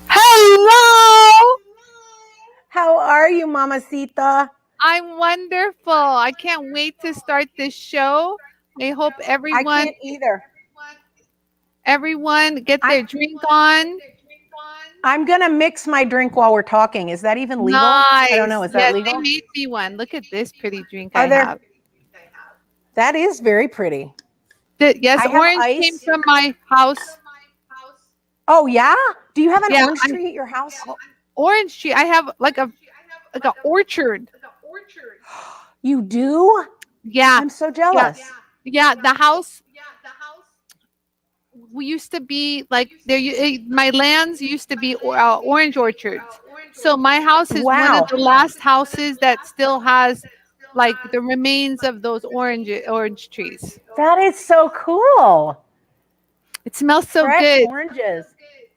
Hello! How are you, Mamacita? I'm wonderful. I can't wait to start this show. I hope I can't either. everyone get I, their drink on. I'm going to mix my drink while we're talking. Is that even legal? I don't know. Nice. Is that Yes, they legal? made me one. Look at this pretty drink I Are there? have. That is very pretty. Yes, I have orange came ice. from my house. Oh, yeah? Do you have an Yeah, orange tree at your house? orange tree. I have like an orchard. You do? Yeah. I'm so jealous. Yeah, the house we used to be like there. My lands used to be orange orchards. So my house is one of Wow. the last houses that still has like the remains of those orange trees. That is so cool. It smells so Fresh good. oranges.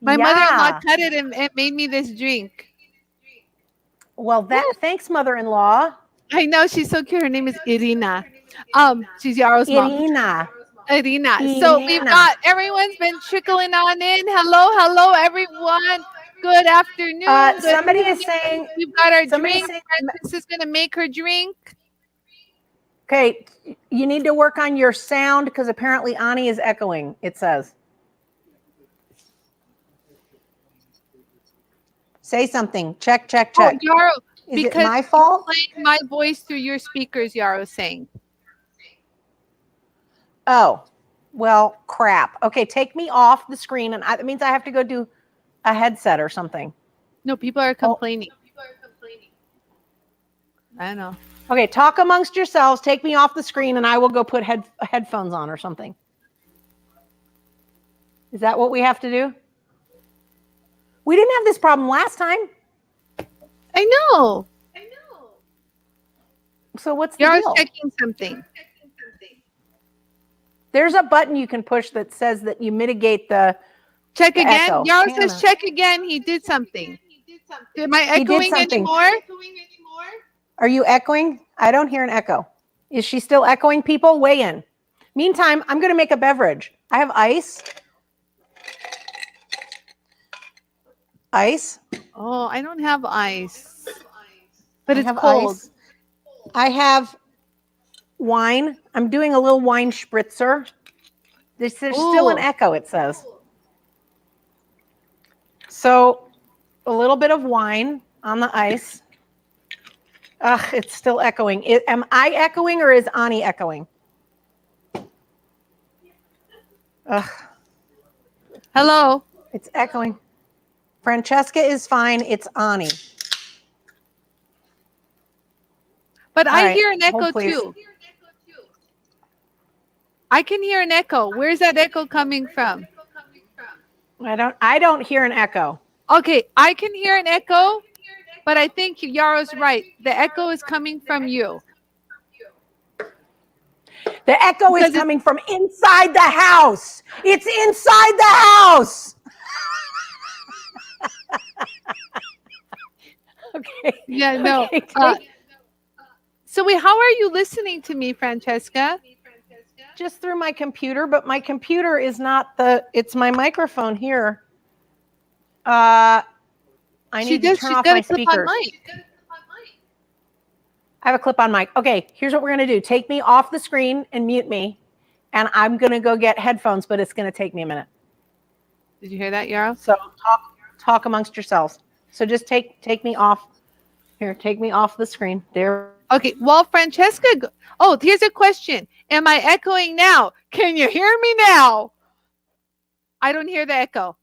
My mother-in-law Yeah. cut it and made me this drink. Well, thanks, mother-in-law. I know she's so cute. Her name is Irina. She's Yaro's mom. Irina. Irina. So we've got everyone's been trickling on in. Hello, everyone. Good afternoon. Good Somebody evening. is saying We've got our somebody drink. saying, Frances is going to make her drink. okay, you need to work on your sound because apparently Anie is echoing, it says. Say something. Check. Oh, Yaro, Is it my fault? Playing my voice through your speakers, Yaro saying. Oh, well, crap. Okay, take me off the screen, and that means I have to go do a headset or something. No, people are complaining. I know. Okay, talk amongst yourselves. Take me off the screen, and I will go put headphones on or something. Is that what we have to do? We didn't have this problem last time. I know. So what's the Yaro's deal? checking something. There's a button you can push that says that you mitigate the check again. Echo. Yaro says check again. He did something. Am I echoing anymore? Are you echoing? I don't hear an echo. Is she still echoing? People, weigh in. Meantime, I'm going to make a beverage. I have ice. Ice. Oh, I don't have ice. But it's cold. Ice. I have wine. I'm doing a little wine spritzer. There's still an echo, it says. So a little bit of wine on the ice. Ugh, it's still echoing. Am I echoing or is Anie echoing? Ugh. Hello. It's echoing. Francesca is fine. It's Anie. But I hear an echo too. I can hear an echo. Where's that echo coming from? I don't hear an echo. Okay, I can hear an echo, but I think Yaro's right. The echo is coming from you. The echo is coming from inside the house. It's inside the house. Okay. Yeah, no. Okay, so wait, how are you listening to me, Francesca? Just through my computer, but my computer is not it's my microphone here. I need to turn off my speakers. I have a clip-on mic. Okay, here's what we're going to do. Take me off the screen and mute me, and I'm going to go get headphones, but it's going to take me a minute. Did you hear that, Yaro? So talk amongst yourselves. So just take me off. Here, take me off the screen. There. Okay, well, Francesca, here's a question. Am I echoing now? Can you hear me now? I don't hear the echo.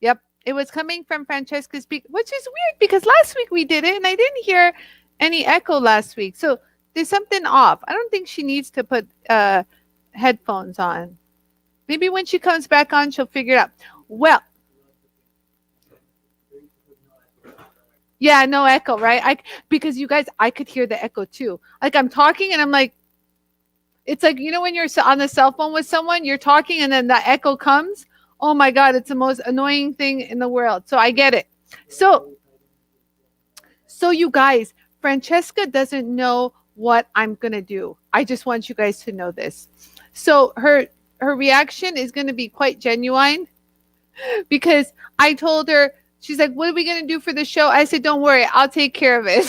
Yep, it was coming from Francesca's speaker, which is weird because last week we did it and I didn't hear any echo last week. So there's something off. I don't think she needs to put headphones on. Maybe when she comes back on, she'll figure it out. Well, yeah, no echo, right? Because you guys, I could hear the echo too. Like I'm talking and I'm like, it's like, you know, when you're on the cell phone with someone, you're talking and then the echo comes. Oh my God, it's the most annoying thing in the world. So I get it. So you guys, Francesca doesn't know what I'm going to do. I just want you guys to know this. So her reaction is going to be quite genuine. because I told her, she's like, what are we going to do for the show? I said, don't worry, I'll take care of it.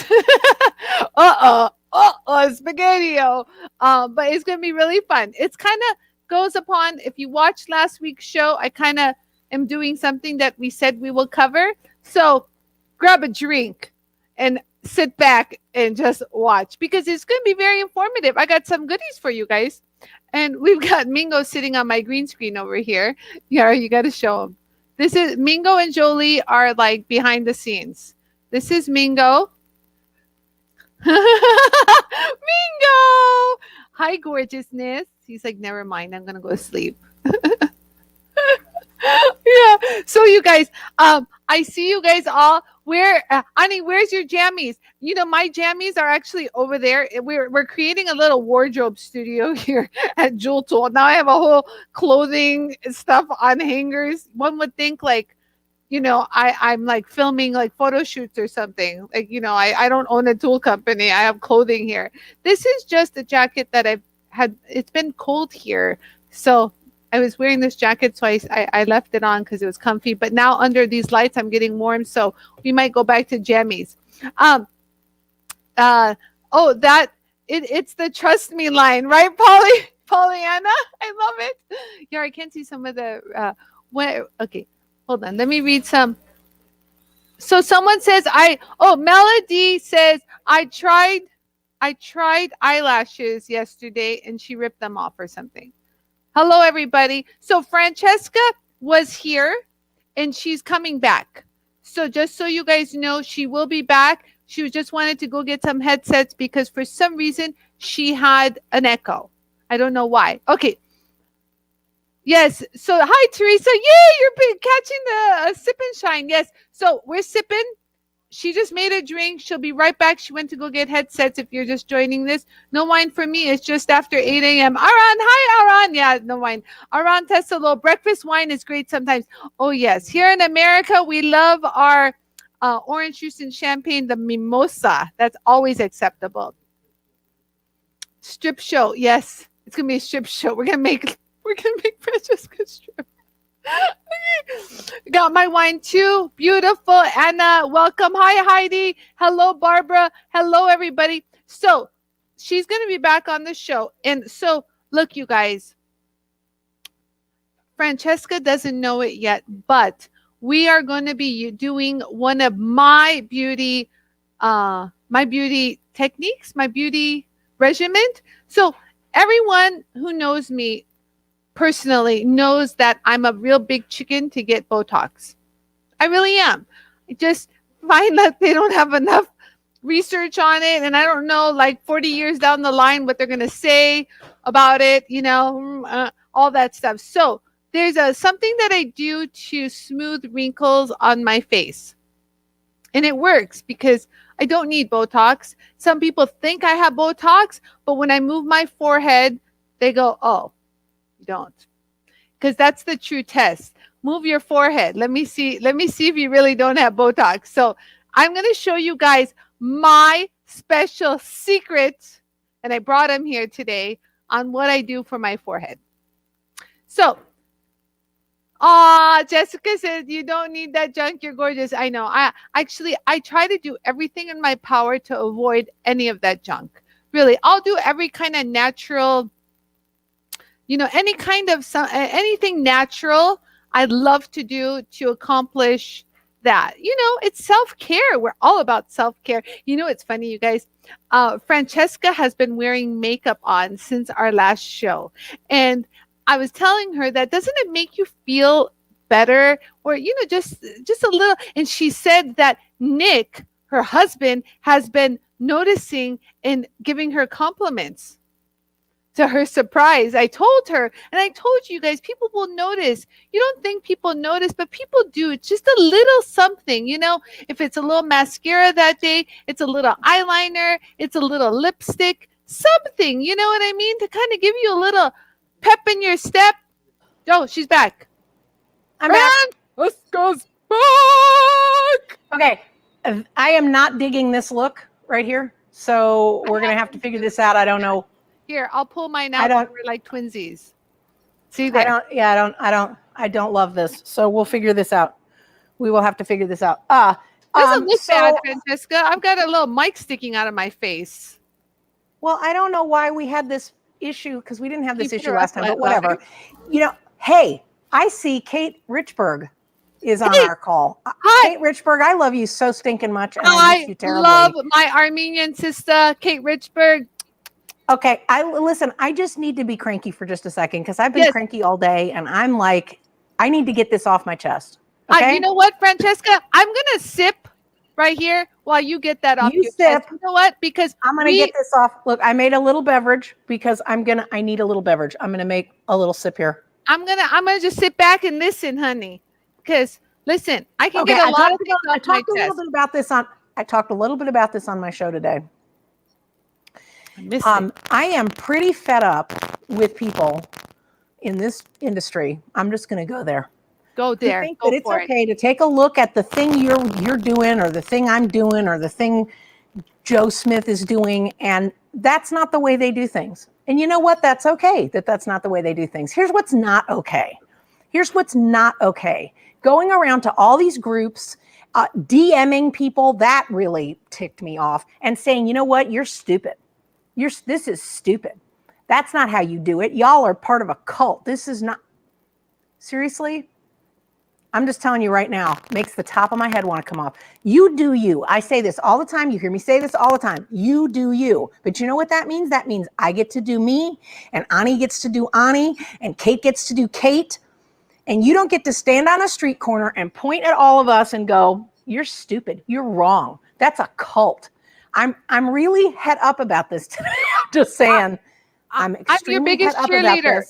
Spaghetti-o. But it's going to be really fun. It's kind of goes upon, if you watched last week's show, I kind of am doing something that we said we will cover. So grab a drink and sit back and just watch, because it's going to be very informative. I got some goodies for you guys. And we've got Mingo sitting on my green screen over here. Yeah, you got to show him. This is Mingo and Jolie are like behind the scenes. This is Mingo. Mingo! Hi, gorgeousness. He's like, never mind. I'm going to go to sleep. Yeah. So you guys, I see you guys all. Where, Anie, where's your jammies? You know, my jammies are actually over there. We're creating a little wardrobe studio here at Jewel Tool. Now I have a whole clothing stuff on hangers. One would think like, you know, I'm like filming like photo shoots or something. Like, you know, I don't own a tool company. I have clothing here. This is just a jacket that I've had. It's been cold here. So I was wearing this jacket, so I left it on because it was comfy. But now under these lights, I'm getting warm, so we might go back to jammies. It's the trust me line, right, Pollyanna? I love it. Yeah, I can't see some of the okay, hold on. Let me read some. So someone says Melody says I tried eyelashes yesterday and she ripped them off or something. Hello, everybody. So Francesca was here and she's coming back. So just so you guys know, she will be back. She just wanted to go get some headsets because for some reason she had an echo. I don't know why. Okay. Yes. So hi, Teresa. Yay, you're catching the sip and shine. Yes. So we're sipping. She just made a drink. She'll be right back. She went to go get headsets if you're just joining this. No wine for me. It's just after 8 a.m. Aran, hi, Aran. Yeah, no wine. Aran Tessalo. Breakfast wine is great sometimes. Oh, yes. Here in America, we love our orange juice and champagne, the mimosa. That's always acceptable. Strip show. Yes. It's going to be a strip show. We're going to make Francesca strip. Got my wine too. Beautiful. Anna, welcome. Hi, Heidi. Hello, Barbara. Hello, everybody. So she's going to be back on the show. And so, look, you guys, Francesca doesn't know it yet, but we are going to be doing one of my beauty techniques, my beauty regimen. So everyone who knows me personally knows that I'm a real big chicken to get Botox. I really am. I just find that they don't have enough research on it. And I don't know, like 40 years down the line, what they're going to say about it, you know, all that stuff. So there's something that I do to smooth wrinkles on my face. And it works because I don't need Botox. Some people think I have Botox, but when I move my forehead, they go, oh, don't, because that's the true test. Move your forehead. Let me see if you really don't have Botox. So I'm going to show you guys my special secret, and I brought him here today, on what I do for my forehead. So Jessica said you don't need that junk, you're gorgeous. I know. I try to do everything in my power to avoid any of that junk. Really, I'll do every kind of natural, you know, any kind of anything natural I'd love to do to accomplish that. You know, it's self-care. We're all about self-care. You know, it's funny, you guys. Francesca has been wearing makeup on since our last show. And I was telling her that, doesn't it make you feel better? Or, you know, just a little. And she said that Nick, her husband, has been noticing and giving her compliments. To her surprise, I told her, and I told you guys, people will notice. You don't think people notice, but people do. It's just a little something, you know. If it's a little mascara that day, it's a little eyeliner, it's a little lipstick, something, you know what I mean? To kind of give you a little pep in your step. Oh, she's back. I'm back. Let's go back. Okay. I am not digging this look right here. So we're going to have to figure this out. I don't know. Here, I'll pull mine out. We're like twinsies. See that? I I don't love this. So we'll figure this out. We will have to figure this out. Doesn't look bad, Francesca. I've got a little mic sticking out of my face. Well, I don't know why we had this issue because we didn't have this issue last time, but whatever. You know, hey, I see Kate Richburg is on our call. Hi. Kate Richburg, I love you so stinking much. And I miss you terribly. I love my Armenian sister, Kate Richburg. Okay, listen, I just need to be cranky for just a second because I've been cranky all day and I'm like, I need to get this off my chest. Okay? You know what, Francesca? I'm going to sip right here while you get that off your chest. You know what? Because I'm going to get this off. Look, I made a little beverage because I need a little beverage. I'm going to make a little sip here. I'm going to just sit back and listen, honey. Because listen, I can get a lot of things off my chest. I talked a little bit about this on my show today. I am pretty fed up with people in this industry. I'm just going to go there. Go there. Think that it's okay to take a look at the thing you're doing, or the thing I'm doing, or the thing Joe Smith is doing, and that's not the way they do things. And you know what? That's okay that that's not the way they do things. Here's what's not okay. Here's what's not okay. Going around to all these groups, DMing people, that really ticked me off, and saying, you know what? You're stupid. This is stupid. That's not how you do it. Y'all are part of a cult. This is not. Seriously? I'm just telling you right now, makes the top of my head want to come off. You do you. I say this all the time. You hear me say this all the time. You do you. But you know what that means? That means I get to do me, and Anie gets to do Anie, and Kate gets to do Kate. And you don't get to stand on a street corner and point at all of us and go, you're stupid. You're wrong. That's a cult. I'm really head up about this today. I'm just saying. I'm your biggest cheerleader.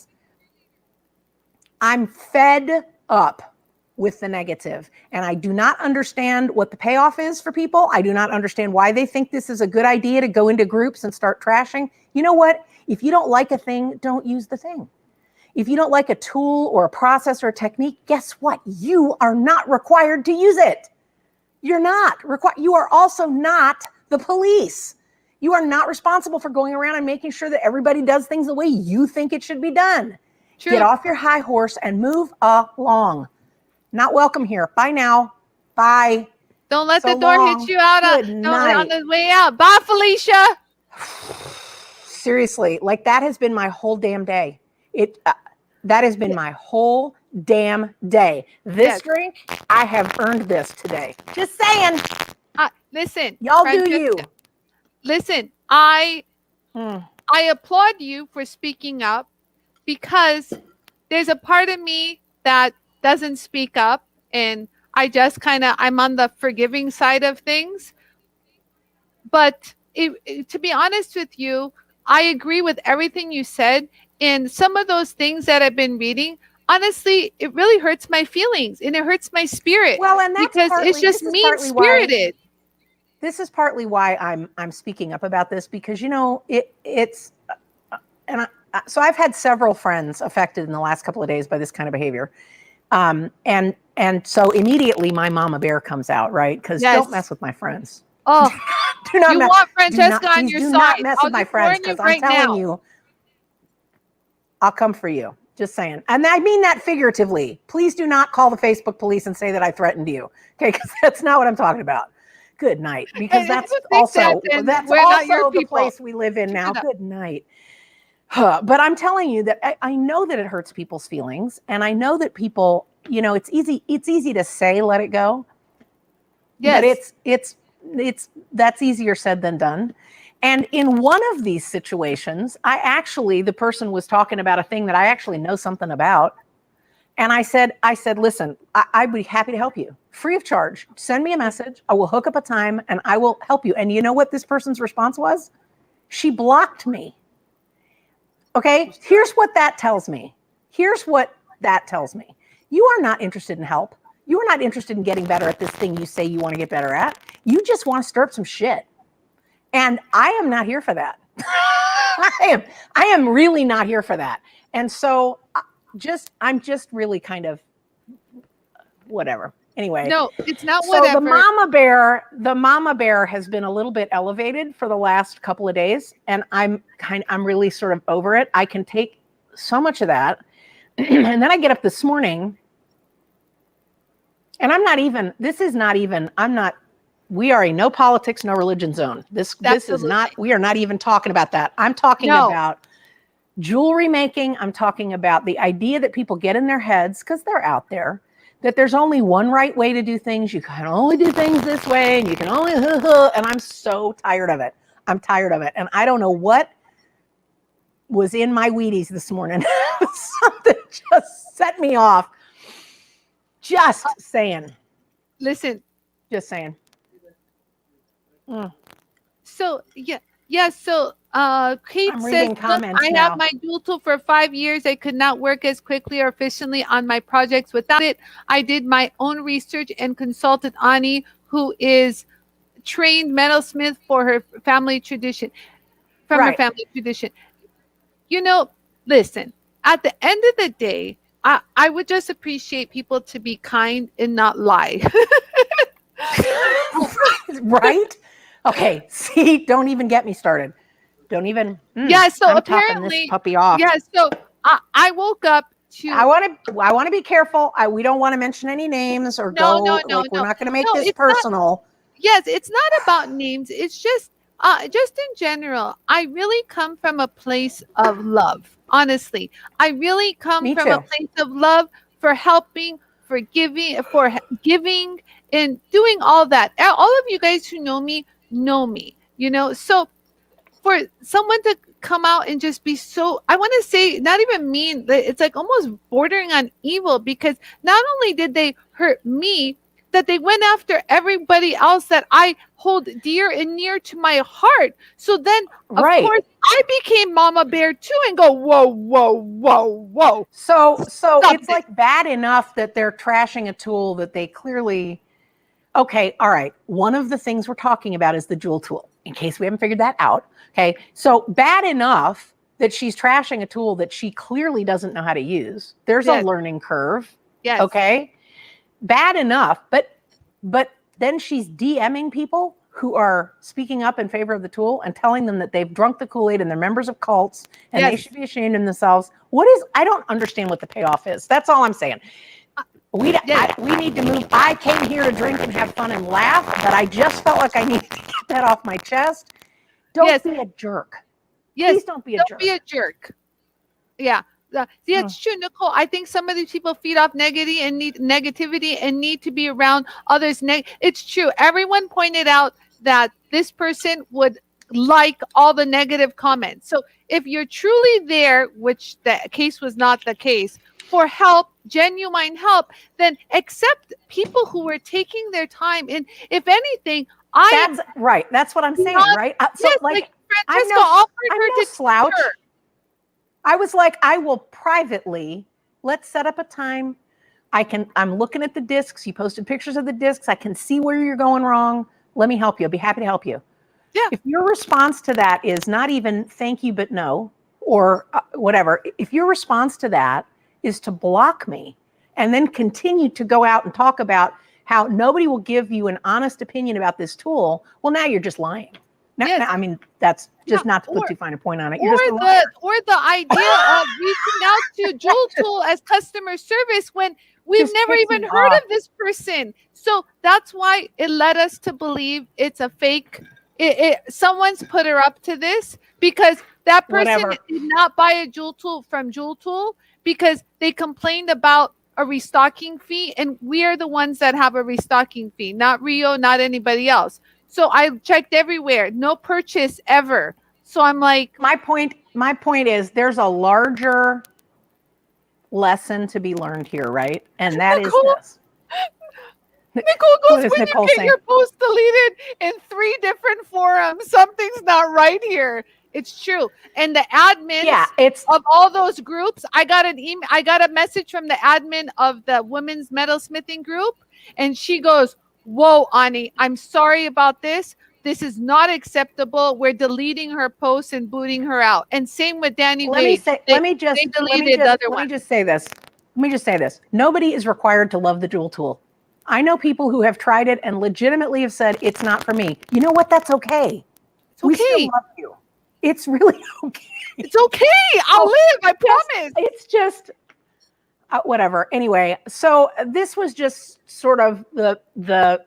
I'm fed up with the negative, and I do not understand what the payoff is for people. I do not understand why they think this is a good idea to go into groups and start trashing. You know what? If you don't like a thing, don't use the thing. If you don't like a tool or a process or a technique, guess what? You are not required to use it. You're not required. You are also not the police. You are not responsible for going around and making sure that everybody does things the way you think it should be done. True. Get off your high horse and move along. Not welcome here. Bye now. Bye. Don't let the door hit you out on the way out. Bye, Felicia. Seriously, like that has been my whole damn day. That has been my whole damn day. This drink, I have earned this today. Just saying. Listen, y'all do you. Listen, I applaud you for speaking up, because there's a part of me that doesn't speak up, and I'm on the forgiving side of things. But to be honest with you, I agree with everything you said. And some of those things that I've been reading, honestly, it really hurts my feelings and it hurts my spirit. Well, and that's because it's just mean-spirited. This is partly why I'm speaking up about this, because, you know, so I've had several friends affected in the last couple of days by this kind of behavior. And so immediately my mama bear comes out, right? Because don't mess with my friends. Oh, you want Francesca on your side. Do not mess with my friends, because I'm telling you, I'll come for you. Just saying. And I mean that figuratively. Please do not call the Facebook police and say that I threatened you. Okay, because that's not what I'm talking about. Good night. Because that's also the place we live in now. Good night. But I'm telling you that I know that it hurts people's feelings, and I know that people, you know, it's easy to say let it go. Yes. But that's easier said than done. And in one of these situations, the person was talking about a thing that I actually know something about. And I said, listen, I'd be happy to help you free of charge. Send me a message. I will hook up a time and I will help you. And you know what this person's response was? She blocked me. Okay. Here's what that tells me. You are not interested in help. You are not interested in getting better at this thing you say you want to get better at. You just want to stir up some shit. And I am not here for that. I am really not here for that. And so I'm just really kind of whatever. Anyway. No, it's not whatever. So the mama bear has been a little bit elevated for the last couple of days. And I'm really sort of over it. I can take so much of that. And then I get up this morning, and we are a no politics, no religion zone. This is not, we are not even talking about that. I'm talking about jewelry making. I'm talking about the idea that people get in their heads, because they're out there, that there's only one right way to do things. You can only do things this way, and you can only, and I'm so tired of it. I'm tired of it. And I don't know what was in my Wheaties this morning. Something just set me off. Just saying. Listen. Just saying. So, so Kate says, I have my dual tool for 5 years. I could not work as quickly or efficiently on my projects without it. I did my own research and consulted Anie, who is trained metalsmith for her family tradition, her family tradition. You know, listen, at the end of the day, I would just appreciate people to be kind and not lie. Right? Okay. See, don't even get me started. Don't even. So I'm apparently, topping this puppy off. So I woke up to. I want to be careful. We don't want to mention any names or no. We're not going to make this personal. It's not about names. It's just in general. I really come from a place of love. Honestly, I really come from a place of love for helping, for giving, and doing all that. All of you guys who know me, you know. So for someone to come out and just be so, I want to say, not even mean, it's like almost bordering on evil, because not only did they hurt me, that they went after everybody else that I hold dear and near to my heart. So then, of course, I became Mama Bear too, and go, whoa. So it's like bad enough that they're trashing a tool that they clearly, okay, all right. One of the things we're talking about is the jewel tool, in case we haven't figured that out. Okay, so bad enough that she's trashing a tool that she clearly doesn't know how to use. There's a learning curve. Yes. Okay. Bad enough, but then she's DMing people who are speaking up in favor of the tool and telling them that they've drunk the Kool-Aid and they're members of cults and they should be ashamed of themselves. I don't understand what the payoff is. That's all I'm saying. We need to move. I came here to drink and have fun and laugh, but I just felt like I needed to get that off my chest. Don't be a jerk. Please don't be a jerk. Don't be a jerk. Yeah. It's true, Nicole. I think some of these people feed off negativity and need to be around others. It's true. Everyone pointed out that this person would like all the negative comments. So if you're truly there, which the case was not the case, for help, genuine help, then accept people who are taking their time. And if anything, that's right. That's what I'm saying, right? Francesca offered her to slouch. I was like, I will privately, let's set up a time. I'm looking at the discs. You posted pictures of the discs. I can see where you're going wrong. Let me help you. I'll be happy to help you. Yeah. If your response to that is not even thank you, but no, or whatever, if your response to that is to block me and then continue to go out and talk about how nobody will give you an honest opinion about this tool, well, now you're just lying. Now, I mean, that's just not to put too fine a point on it. Or the idea of reaching out to Jewel Tool as customer service when we've never even heard of this person. So that's why it led us to believe it's a fake. Someone's put her up to this, because that person did not buy a Jewel Tool from Jewel Tool because they complained about a restocking fee, and we are the ones that have a restocking fee, not Rio, not anybody else. So I checked everywhere, no purchase ever. So I'm like, my point is there's a larger lesson to be learned here, right? And that is this. Nicole goes, when you get your post deleted in 3 different forums, something's not right here. It's true. And the admins of all those groups, I got a message from the admin of the women's metalsmithing group, and she goes, whoa, Anie, I'm sorry about this. This is not acceptable. We're deleting her posts and booting her out. And same with Danny Wade. Let me just say this. Nobody is required to love the Jewel Tool. I know people who have tried it and legitimately have said, it's not for me. You know what? That's okay. It's okay. We still love you. It's really okay. It's okay. I'll live. I promise. It's just, whatever. Anyway, so this was just sort of the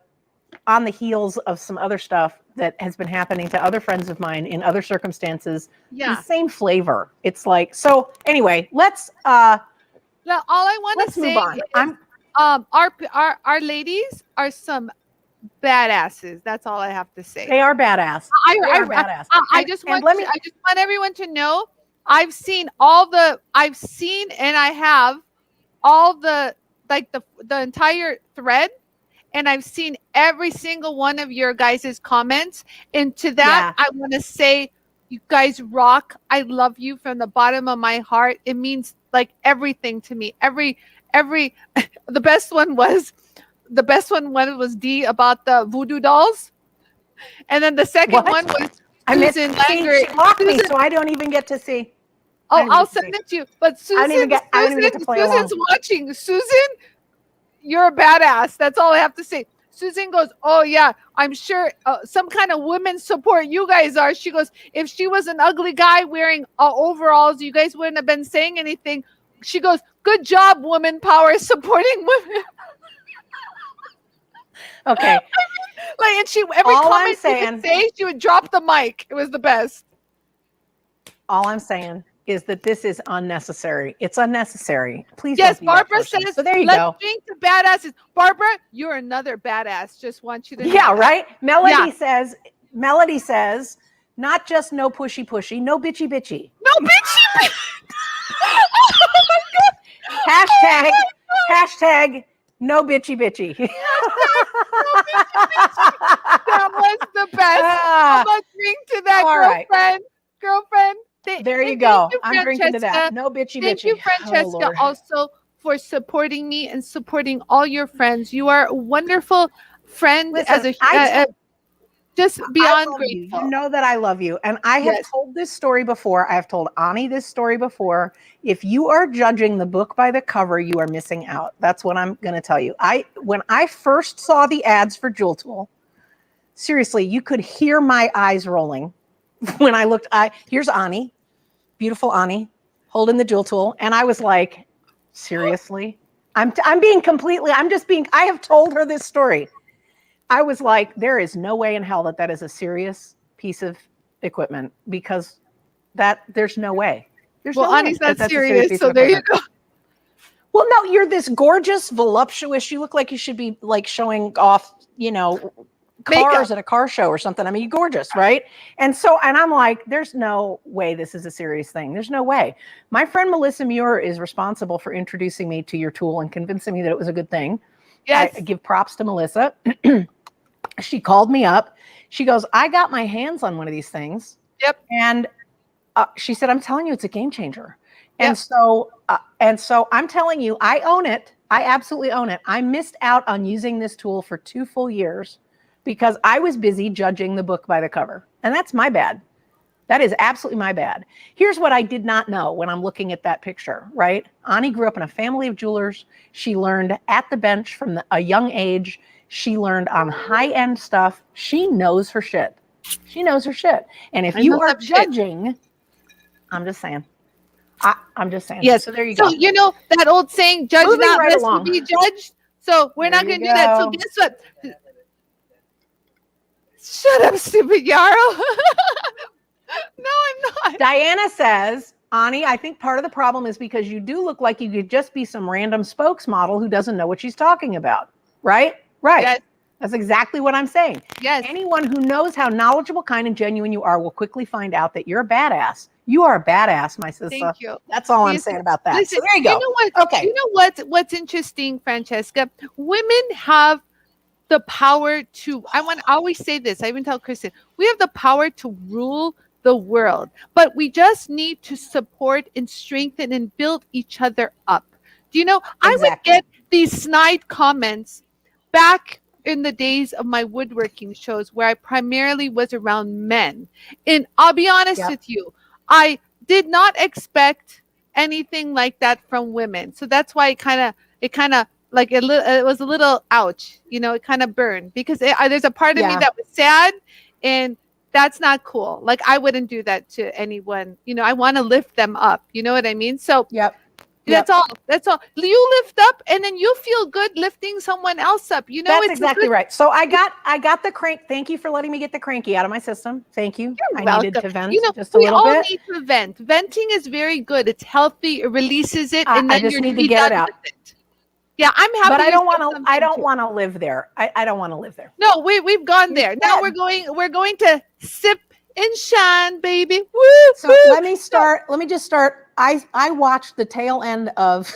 on the heels of some other stuff that has been happening to other friends of mine in other circumstances. Yeah. The same flavor. It's like, so anyway, let's Now, all I want to move say on. is, our ladies are some badasses. That's all I have to say. They are badass. They are badass. I just want everyone to know I've seen and I have all the entire thread, and I've seen every single one of your guys' comments. And to that, I want to say, you guys rock. I love you from the bottom of my heart. It means like everything to me. The best one was D about the voodoo dolls. And then the second one was Susan Langer. She blocked me, so I don't even get to see. Oh, I'll send it to you. But Susan's watching. Susan, you're a badass. That's all I have to say. Susan goes, oh, yeah, I'm sure some kind of women support you guys are. She goes, if she was an ugly guy wearing overalls, you guys wouldn't have been saying anything. She goes, good job, woman power, supporting women. Okay. And every comment she would say, she would drop the mic. It was the best. All I'm saying is that this is unnecessary. It's unnecessary. Please. Yes, Barbara says, so there you let's go. drink the badasses. Barbara, you're another badass. Just want you to know. Yeah, right? Melody says, not just no pushy pushy, no bitchy bitchy. No bitchy. Oh my God. Hashtag no bitchy bitchy. That was the best. I'm going to drink to that, girlfriend. There you go. I'm drinking to that. No bitchy bitchy. Thank you, Francesca, also for supporting me and supporting all your friends. You are a wonderful friend. Listen, just beyond grateful. You know that I love you. And I have told this story before. I have told Anie this story before. If you are judging the book by the cover, you are missing out. That's what I'm going to tell you. When I first saw the ads for Jewel Tool, seriously, you could hear my eyes rolling when I looked. Here's Anie, beautiful Anie, holding the Jewel Tool. And I was like, seriously? I have told her this story. I was like, there is no way in hell that is a serious piece of equipment, because there's no way. Anie's not serious, so there you go. Well, no, you're this gorgeous, voluptuous. You look like you should be like showing off, cars at a car show or something. I mean, you're gorgeous, right? And I'm like, there's no way this is a serious thing. There's no way. My friend Melissa Muir is responsible for introducing me to your tool and convincing me that it was a good thing. Yes. I give props to Melissa. She called me up. She goes, I got my hands on one of these things. Yep. And she said, I'm telling you, it's a game changer. And so I'm telling you, I own it. I absolutely own it. I missed out on using this tool for 2 full years because I was busy judging the book by the cover. And that's my bad. That is absolutely my bad. Here's what I did not know when I'm looking at that picture, right? Anie grew up in a family of jewelers. She learned at the bench from a young age. She learned on high-end stuff. She knows her shit. She knows her shit. And if you are judging, I'm just saying. I'm just saying. Yes. So there you go. So, that old saying, judge not lest you be judged. So we're not going to do that. So guess what? Shut up, stupid Yarrow. No, I'm not. Diana says, Anie, I think part of the problem is because you do look like you could just be some random spokesmodel who doesn't know what she's talking about. Right? Right. Yes. That's exactly what I'm saying. Yes. Anyone who knows how knowledgeable, kind, and genuine you are will quickly find out that you're a badass. You are a badass, my sister. Thank you. That's all I'm saying about that. Listen, so there you go. You know what? Okay. You know what's interesting, Francesca? Women have the power to, I always say this, I even tell Kristen, we have the power to rule the world, but we just need to support and strengthen and build each other up. Do you know, I would get these snide comments back in the days of my woodworking shows where I primarily was around men. And I'll be honest with you, I did not expect anything like that from women. So that's why it kind of it was a little ouch, it kind of burned because there's a part of me that was sad, and that's not cool. Like I wouldn't do that to anyone. I want to lift them up. You know what I mean? So That's all. That's all. You lift up, and then you feel good lifting someone else up. You know, That's it's exactly right. So I got the crank. Thank you for letting me get the cranky out of my system. Thank you. You're I needed welcome. to vent You know, just a we little all bit. need to vent. Venting is very good. It's healthy. It releases it, and I then just you're need to get it done out. with it. Yeah, I'm happy. But I you don't said want to. something I don't too. want to live there. I don't want to live there. No, we've gone there. Now Instead- we're going to sip and shine, baby. Woo! So woo. let me start. Let me just start. I watched the tail end of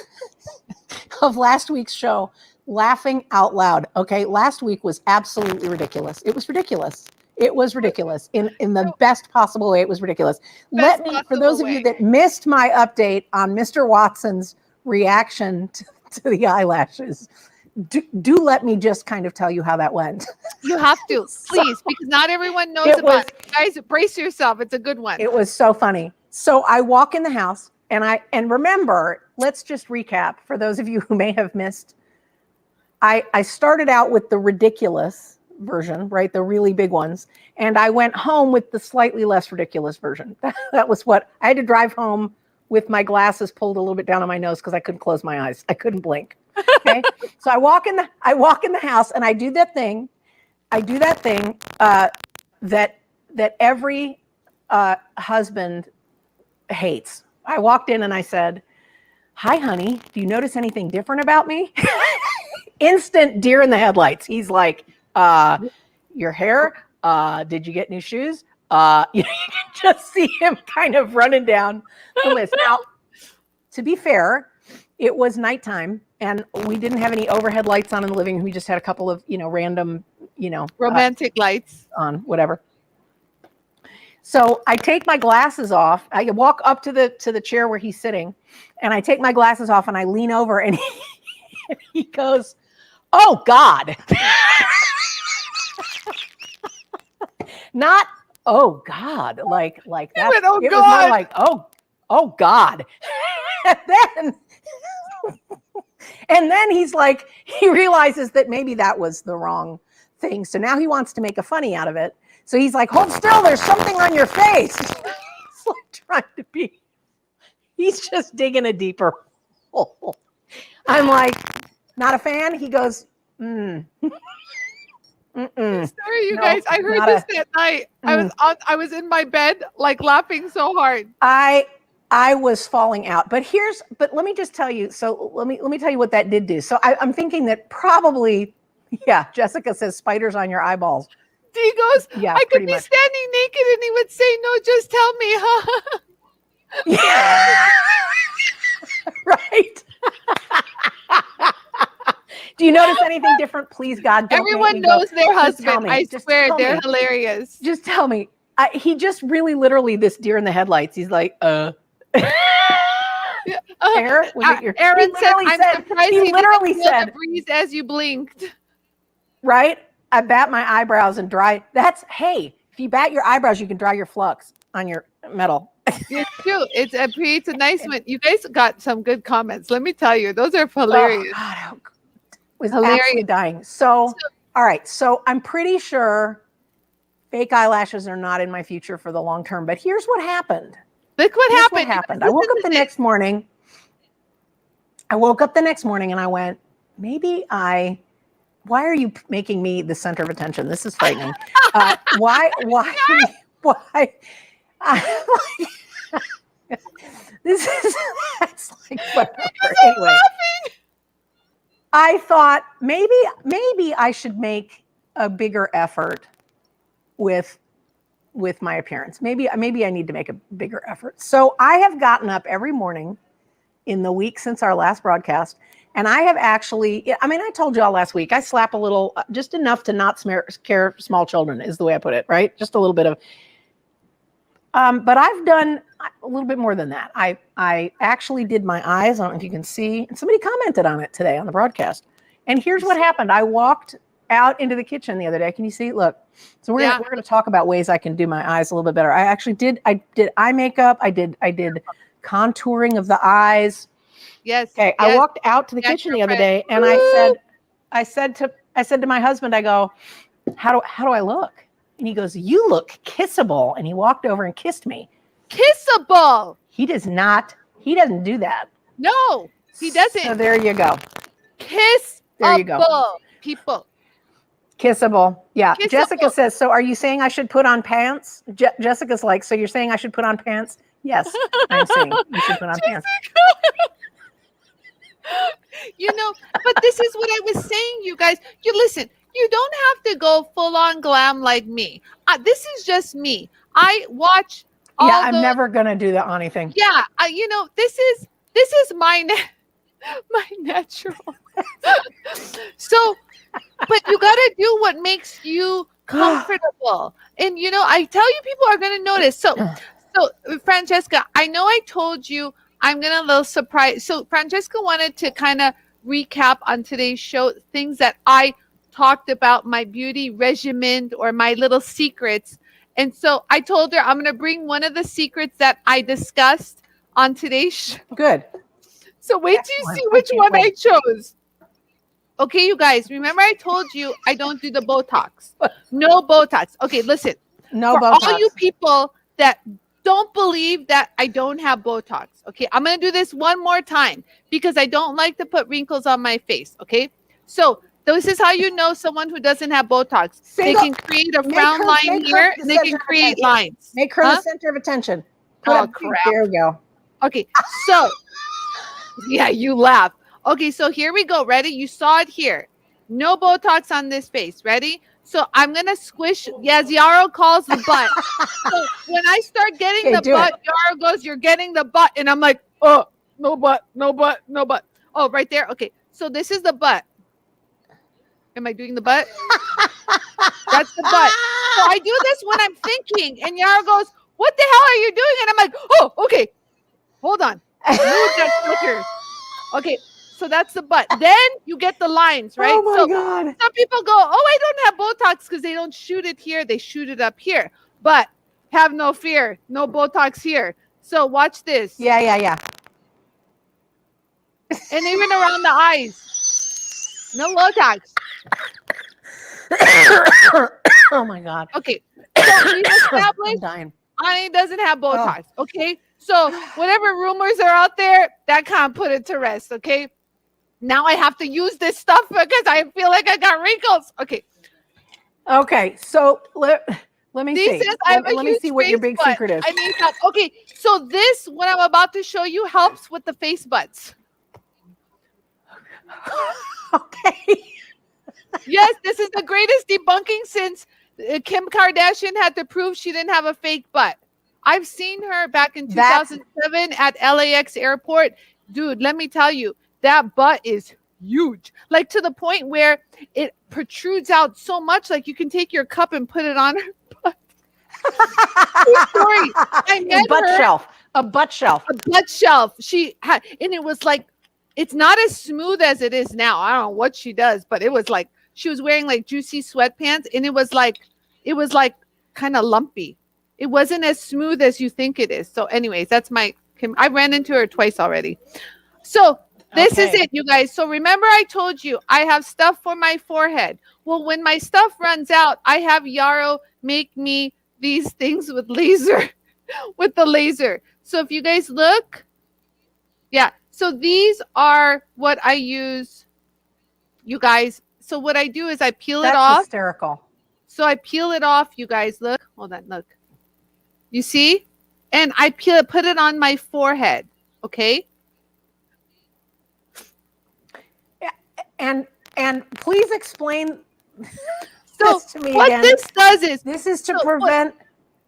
of last week's show, laughing out loud. Okay, last week was absolutely ridiculous. It was ridiculous. It was ridiculous in the best possible way. It was ridiculous. Best For possible those of you way. that missed my update on Mr. Watson's reaction to the eyelashes, do let me just kind of tell you how that went. You have to, So- please, because not everyone knows It about was- it. Guys, brace yourself. It's a good one. It was so funny. So I walk in the house and remember, let's just recap for those of you who may have missed. I started out with the ridiculous version, right? The really big ones. And I went home with the slightly less ridiculous version. That was what I had to drive home with my glasses pulled a little bit down on my nose because I couldn't close my eyes. I couldn't blink. Okay. So I walk in the house and I do that thing. That every husband hates. I walked in and I said, "Hi, honey. Do you notice anything different about me?" Instant deer in the headlights. He's like, "Your hair? Did you get new shoes?" You can just see him kind of running down the list. Now, to be fair, it was nighttime and we didn't have any overhead lights on in the living room. We just had a couple of, random, Romantic lights on, whatever. So I take my glasses off. I walk up to the chair where he's sitting, and I take my glasses off and I lean over, and he goes, "Oh God." Not "Oh God," like that. went, "Oh, it was God." more like oh God. And then he's like, he realizes that maybe that was the wrong thing. So now he wants to make a funny out of it. So he's like, "Hold still, there's something on your face." He's like trying to be, he's just digging a deeper hole. I'm like, "Not a fan?" He goes, Sorry, you No, guys. I heard not this that night. I was in my bed, like laughing so hard. I was falling out, but let me just tell you. So let me tell you what that did do. So I'm thinking that probably, yeah. Jessica says spiders on your eyeballs. He goes, Yeah, I could pretty be much. standing naked, and he would say, "No, just tell me." Huh? Yeah. Right. Do you notice anything different? Please, God, don't make Everyone me go. knows their Just tell husband. me. I Just swear, tell they're me. hilarious. Just tell me. He just really, literally, this deer in the headlights. He's like, Hair? Was it your? Aaron He said, literally "I'm said. surprised He he literally didn't feel said, the breeze as you blinked." right? I bat my eyebrows and dry. Hey, if you bat your eyebrows, you can dry your flux on your metal. It's true. It creates a nice one. You guys got some good comments. Let me tell you, those are hilarious. Oh, God, I was Hilarious. absolutely dying. So, all right. So I'm pretty sure fake eyelashes are not in my future for the long term. But here's what happened. Look what Here's happened. what happened. I woke up the next morning. And I went, why are you making me the center of attention? This is frightening. Why? This is, that's like, whatever. Anyway, I thought maybe I should make a bigger effort with my appearance. Maybe I need to make a bigger effort. So I have gotten up every morning in the week since our last broadcast, and I have actually, I told y'all last week, I slap a little, just enough to not scare small children is the way I put it, right? Just a little bit of, but I've done a little bit more than that. I actually did my eyes. I don't know if you can see, and somebody commented on it today on the broadcast. And here's what happened. I walked out into the kitchen the other day. Can you see? Look. So we're gonna talk about ways I can do my eyes a little bit better. I did eye makeup. I did contouring of the eyes. Yes. Okay. Yes. I walked out to the kitchen the other day, and I said to my husband, I go, how do I look? And he goes, "You look kissable." And he walked over and kissed me. Kissable. He doesn't do that. No, he doesn't. So there you go. Kiss There you go. people. Kissable. Yeah. Kissable. Jessica says, so are you saying I should put on pants? Jessica's like, so you're saying I should put on pants? Yes, I'm saying you should put on pants. You know, but this is what I was saying, you guys. You listen, you don't have to go full on glam like me. This is just me. I watch all Yeah, I'm never going to do the Anie thing. Yeah, you know, this is my my natural. So, but you got to do what makes you comfortable. And you know, I tell you, people are going to notice. So Francesca, I know I told you I'm going to little surprise. So Francesca wanted to kind of recap on today's show things that I talked about, my beauty regimen or my little secrets. And so I told her I'm going to bring one of the secrets that I discussed on today's show. Good. So wait till you see which one I chose. Okay, you guys, remember I told you I don't do the Botox. No Botox. Okay, listen. No For Botox. all you people that don't believe that I don't have Botox, okay, I'm going to do this one more time because I don't like to put wrinkles on my face, okay? So this is how you know someone who doesn't have Botox. They can create a frown line here, and they can create lines. Make her the center of attention. Oh, crap. There we go. Okay, so, yeah, you laugh. Okay, so here we go. Ready? You saw it here. No Botox on this face. Ready? So I'm going to squish. Yes, Yarrow calls the butt. So when I start getting the butt, Yarrow goes, you're getting the butt. And I'm like, oh, no butt, no butt, no butt. Oh, right there. Okay, so this is the butt. Am I doing the butt? That's the butt. So I do this when I'm thinking. And Yarrow goes, what the hell are you doing? And I'm like, oh, okay. Hold on. Move that filter. Okay, so that's the butt. Then you get the lines, right? Oh my God. Some people go, oh, I don't have Botox because they don't shoot it here. They shoot it up here. But have no fear. No Botox here. So watch this. Yeah. And even around the eyes. No Botox. Oh my God. Okay. So we've established I'm dying. Anie doesn't have Botox. Okay. So whatever rumors are out there, that can't put it to rest. Okay. Now I have to use this stuff because I feel like I got wrinkles. Okay. Okay. So let me see. Let me see what your big secret is. I need help. Okay. So this, what I'm about to show you, helps with the face butts. Okay. Yes, this is the greatest debunking since Kim Kardashian had to prove she didn't have a fake butt. I've seen her back in 2007 at LAX airport. Dude, let me tell you, that butt is huge. Like to the point where it protrudes out so much, like you can take your cup and put it on her butt. Sorry. I met A butt shelf. A butt shelf. She had, and it was like, it's not as smooth as it is now. I don't know what she does, but it was like, she was wearing like juicy sweatpants and it was like kind of lumpy. It wasn't as smooth as you think it is. So anyways, that's my Kim. I ran into her twice already. So this is it, you guys. So remember I told you I have stuff for my forehead. Well, when my stuff runs out, I have Yarrow make me these things with laser, with the laser. So if you guys look, yeah. So these are what I use, you guys. So what I do is I peel it off. That's hysterical. So I peel it off, you guys. Look, hold on, look. You see? And I put it on my forehead. Okay. And please explain So this to me what again. this does is This is to prevent.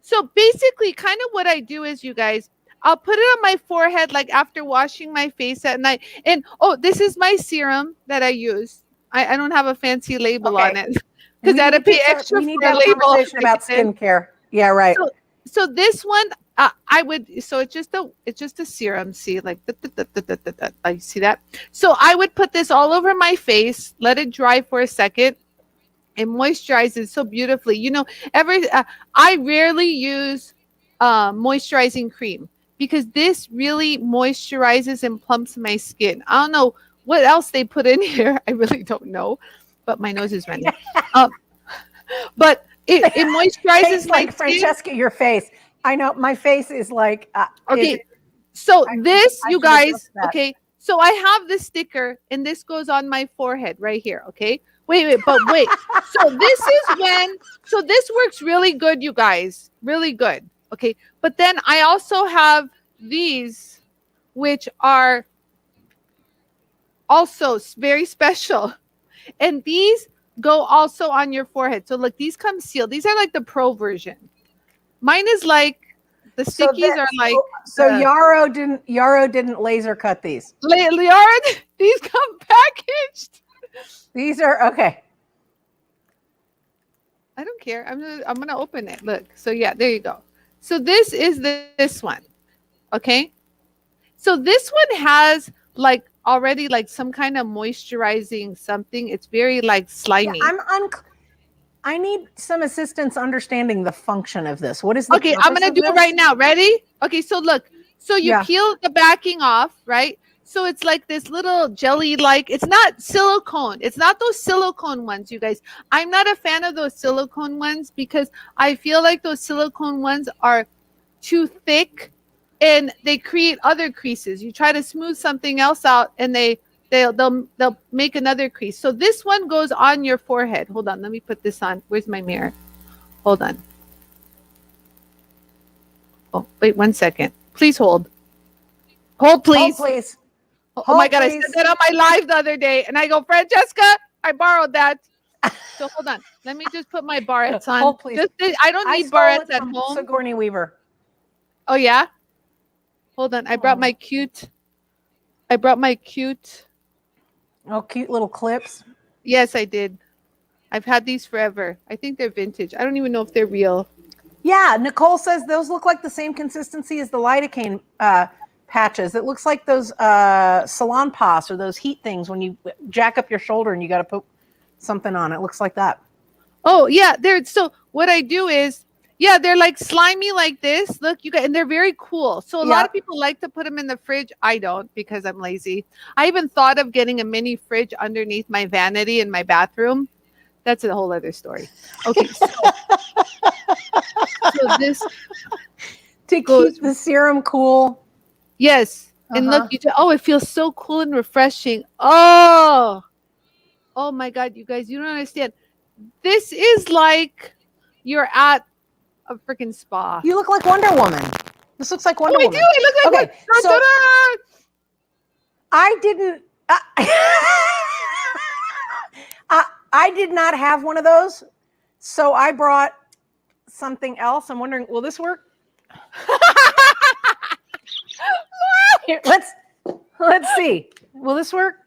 So basically, kind of what I do is, you guys, I'll put it on my forehead like after washing my face at night. And this is my serum that I use. I don't have a fancy label on it because I had to pay extra. We need to have a conversation about skincare. Yeah, right. So this one, I would. So it's just a serum. See, like I see that. So I would put this all over my face, let it dry for a second. It moisturizes so beautifully. You know, I rarely use moisturizing cream because this really moisturizes and plumps my skin. I don't know what else they put in here. I really don't know, but my nose is running. But it moisturizes like Francesca, your face. I know my face is like okay. So I this, you should adjust guys, that. okay. So I have this sticker, and this goes on my forehead right here. Okay. Wait, but wait. So this is when. So this works really good, you guys. Really good. Okay. But then I also have these, which are also very special, and these go also on your forehead. So look, these come sealed. These are like the pro version. Mine is like the stickies are like. So Yarrow didn't laser cut these. Leon, these come packaged. These are okay. I don't care. I'm gonna open it. Look. So yeah, there you go. So this is this one. Okay. So this one has like already like some kind of moisturizing something. It's very like slimy. Yeah, I need some assistance understanding the function of this. What is the Okay, I'm purpose gonna of do it this? right now. Ready? Okay, so look. So you Yeah. peel the backing off, right? So it's like this little jelly like, it's not silicone. It's not those silicone ones, you guys. I'm not a fan of those silicone ones because I feel like those silicone ones are too thick and they create other creases. You try to smooth something else out and they'll make another crease. So this one goes on your forehead. Hold on, let me put this on. Where's my mirror? Hold on. Oh, wait 1 second. Please hold. Hold, please. Hold, please. Oh my God, please. I said that on my live the other day, and I go, Francesca, I borrowed that. So hold on. Let me just put my barrettes on. Hold, please. I don't need stole barrettes it at from home. Sigourney Weaver. Oh yeah. Hold on. I brought my cute. Oh, cute little clips. Yes, I did. I've had these forever. I think they're vintage. I don't even know if they're real. Yeah, Nicole says those look like the same consistency as the lidocaine patches. It looks like those salon pass or those heat things when you jack up your shoulder and you got to put something on. It looks like that. Oh yeah, so what I do is, yeah, they're like slimy like this. Look, you guys, and they're very cool. So a lot of people like to put them in the fridge. I don't because I'm lazy. I even thought of getting a mini fridge underneath my vanity in my bathroom. That's a whole other story. Okay, so this to keep the serum cool. Yes, and look, it feels so cool and refreshing. Oh my God, you guys, you don't understand. This is like you're at a freaking spa. You look like Wonder Woman. This looks like Wonder Woman. I do. I look like okay. So I didn't. I did not have one of those, so I brought something else. I'm wondering, will this work? Here, let's see. Will this work?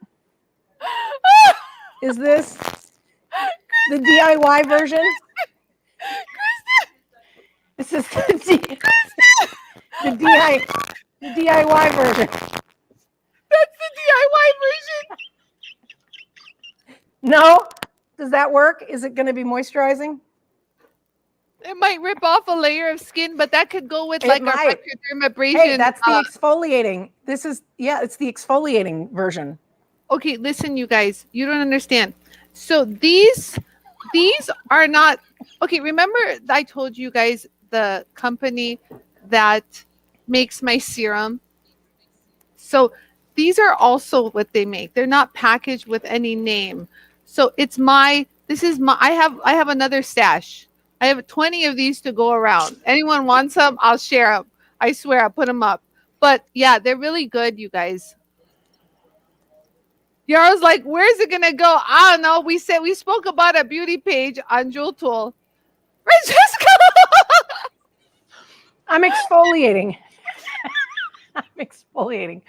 Is this the DIY version? This is the DIY version. That's the DIY version. No? Does that work? Is it going to be moisturizing? It might rip off a layer of skin, but that could go with like a microdermabrasion. Hey, that's the exfoliating. This is, it's the exfoliating version. Okay, listen, you guys, you don't understand. So these are not, okay, remember I told you guys the company that makes my serum? So these are also what they make. They're not packaged with any name. So I have another stash. I have 20 of these to go around. Anyone wants some, I'll share them. I swear, I'll put them up. But yeah, they're really good, you guys. Yarrow's like, where's it gonna go? I don't know. We spoke about a beauty page on Jewel Tool. Francesca! I'm exfoliating. I'm exfoliating.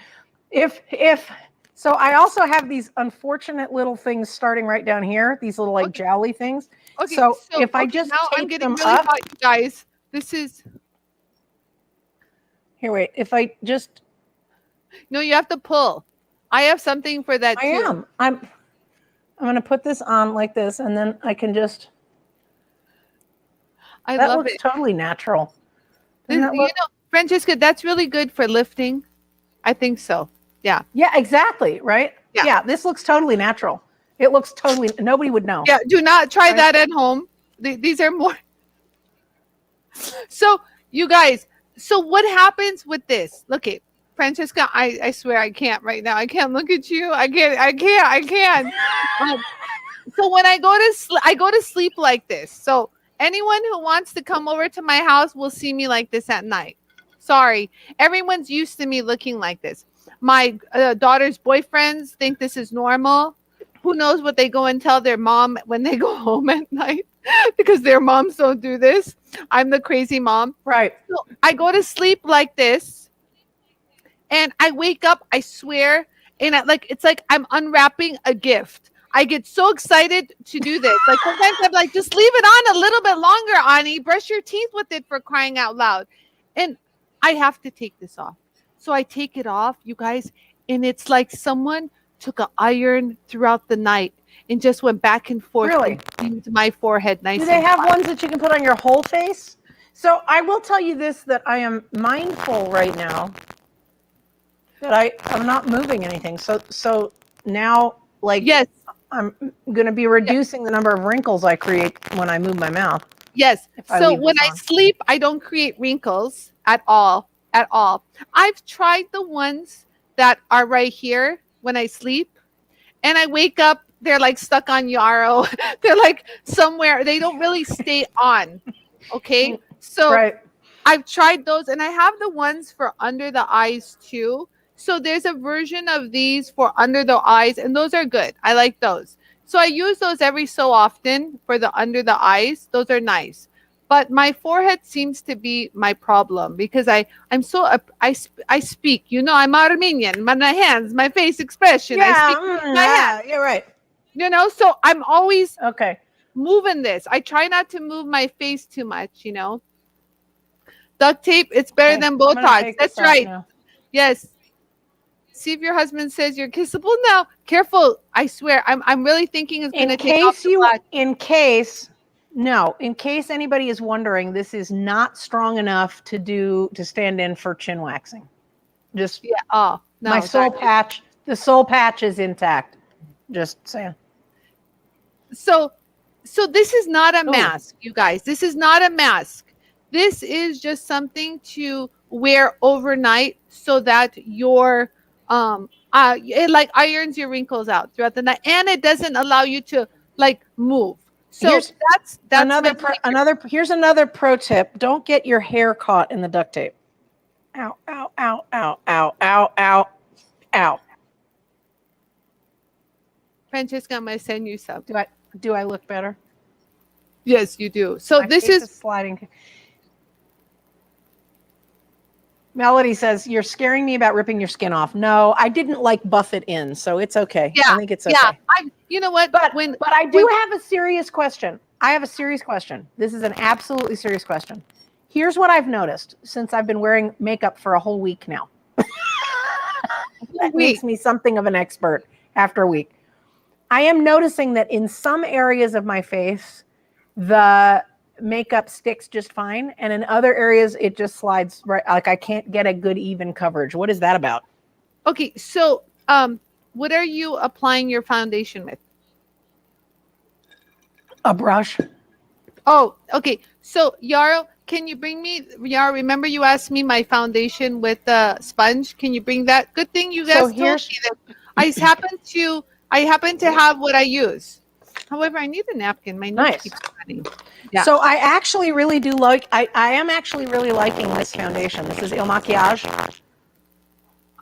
So I also have these unfortunate little things starting right down here, these little like jowly things. Okay, so if I just now tape I'm getting them really up, hot, you guys. This is here. Wait, if I just no, you have to pull. I have something for that too. I'm going to put this on like this, and then I can just. That looks totally natural. Francesca, that's really good for lifting. I think so. Yeah. Yeah, exactly. Right. Yeah. This looks totally natural. It looks totally. Nobody would know. Yeah. Do not try that at home. These are more. So you guys. So what happens with this? Look, Francesca, I swear I can't right now. I can't look at you. I can't. So when I go to sleep like this. So anyone who wants to come over to my house will see me like this at night. Sorry, everyone's used to me looking like this. My daughter's boyfriends think this is normal. Who knows what they go and tell their mom when they go home at night because their moms don't do this. I'm the crazy mom. Right. So I go to sleep like this and I wake up, I swear, and it's like I'm unwrapping a gift. I get so excited to do this. Like sometimes I'm like, just leave it on a little bit longer, Anie. Brush your teeth with it for crying out loud. And I have to take this off. So I take it off, you guys, and it's like someone took an iron throughout the night and just went back and forth Really? into my forehead. Nice. Do they have ones that you can put on your whole face? So I will tell you this, that I am mindful right now that I'm not moving anything. So now, like, Yes. I'm going to be reducing the number of wrinkles I create when I move my mouth. Yes. I So leave when this I on. sleep, I don't create wrinkles at all. At all. I've tried the ones that are right here when I sleep, and I wake up, they're like stuck on Yarrow. They're like somewhere. They don't really stay on. Okay. So Right. I've tried those, and I have the ones for under the eyes too. So there's a version of these for under the eyes, and those are good. I like those. So I use those every so often for the under the eyes. Those are nice. But my forehead seems to be my problem because I'm so I speak. You know, I'm Armenian. My hands, my face expression. I Yeah, speak with my hands. you're right. You know, so I'm always Okay. moving this. I try not to move my face too much. You know, duct tape. It's better Okay, than I'm gonna Botox. take That's this off right. now. Yes. See if your husband says you're kissable now. Careful. I swear. I'm really thinking it's going to take off the black. In case anybody is wondering, this is not strong enough to stand in for chin waxing. Just Yeah. Oh, no. my soul patch, the soul patch is intact. Just saying. So this is not a mask, you guys. This is not a mask. This is just something to wear overnight so that your it like irons your wrinkles out throughout the night, and it doesn't allow you to like move. So that's here's another pro tip. Don't get your hair caught in the duct tape. Ow, ow, ow, ow, ow, ow, ow, ow. Francesca, I'm gonna send you some. Do I look better? Yes, you do. So this is sliding. Melody says, you're scaring me about ripping your skin off. No, I didn't buff it in, so it's okay. Yeah, I think it's okay. Yeah, you know what? But I do have a serious question. I have a serious question. This is an absolutely serious question. Here's what I've noticed since I've been wearing makeup for a whole week now. That makes me something of an expert after a week. I am noticing that in some areas of my face, the makeup sticks just fine, and in other areas it just slides right, like I can't get a good even coverage. What is that about? Okay, so what are you applying your foundation with? A brush. Oh, okay. So Yarrow, can you bring me Yarrow? Remember you asked me my foundation with the sponge. Can you bring that? Good thing you guys told me that. I happen to have what I use. However, I need a napkin. My nose keeps running. Yeah. So I actually really do like, I am actually really liking this foundation. This is Il Maquillage.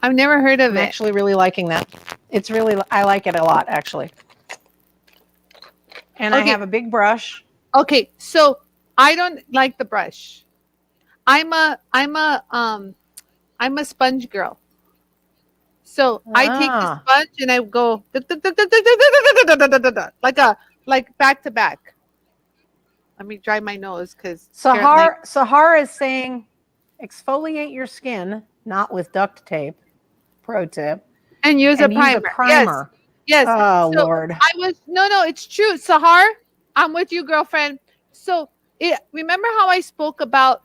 I've never heard of it. I'm actually really liking that. It's really, I like it a lot, actually. And I have a big brush. Okay, so I don't like the brush. I'm a sponge girl. So I take the sponge and I go like back to back. Let me dry my nose because Sahar is saying exfoliate your skin, not with duct tape. Pro tip. And use a primer. Yes. Oh, Lord. No, it's true. Sahar, I'm with you, girlfriend. So remember how I spoke about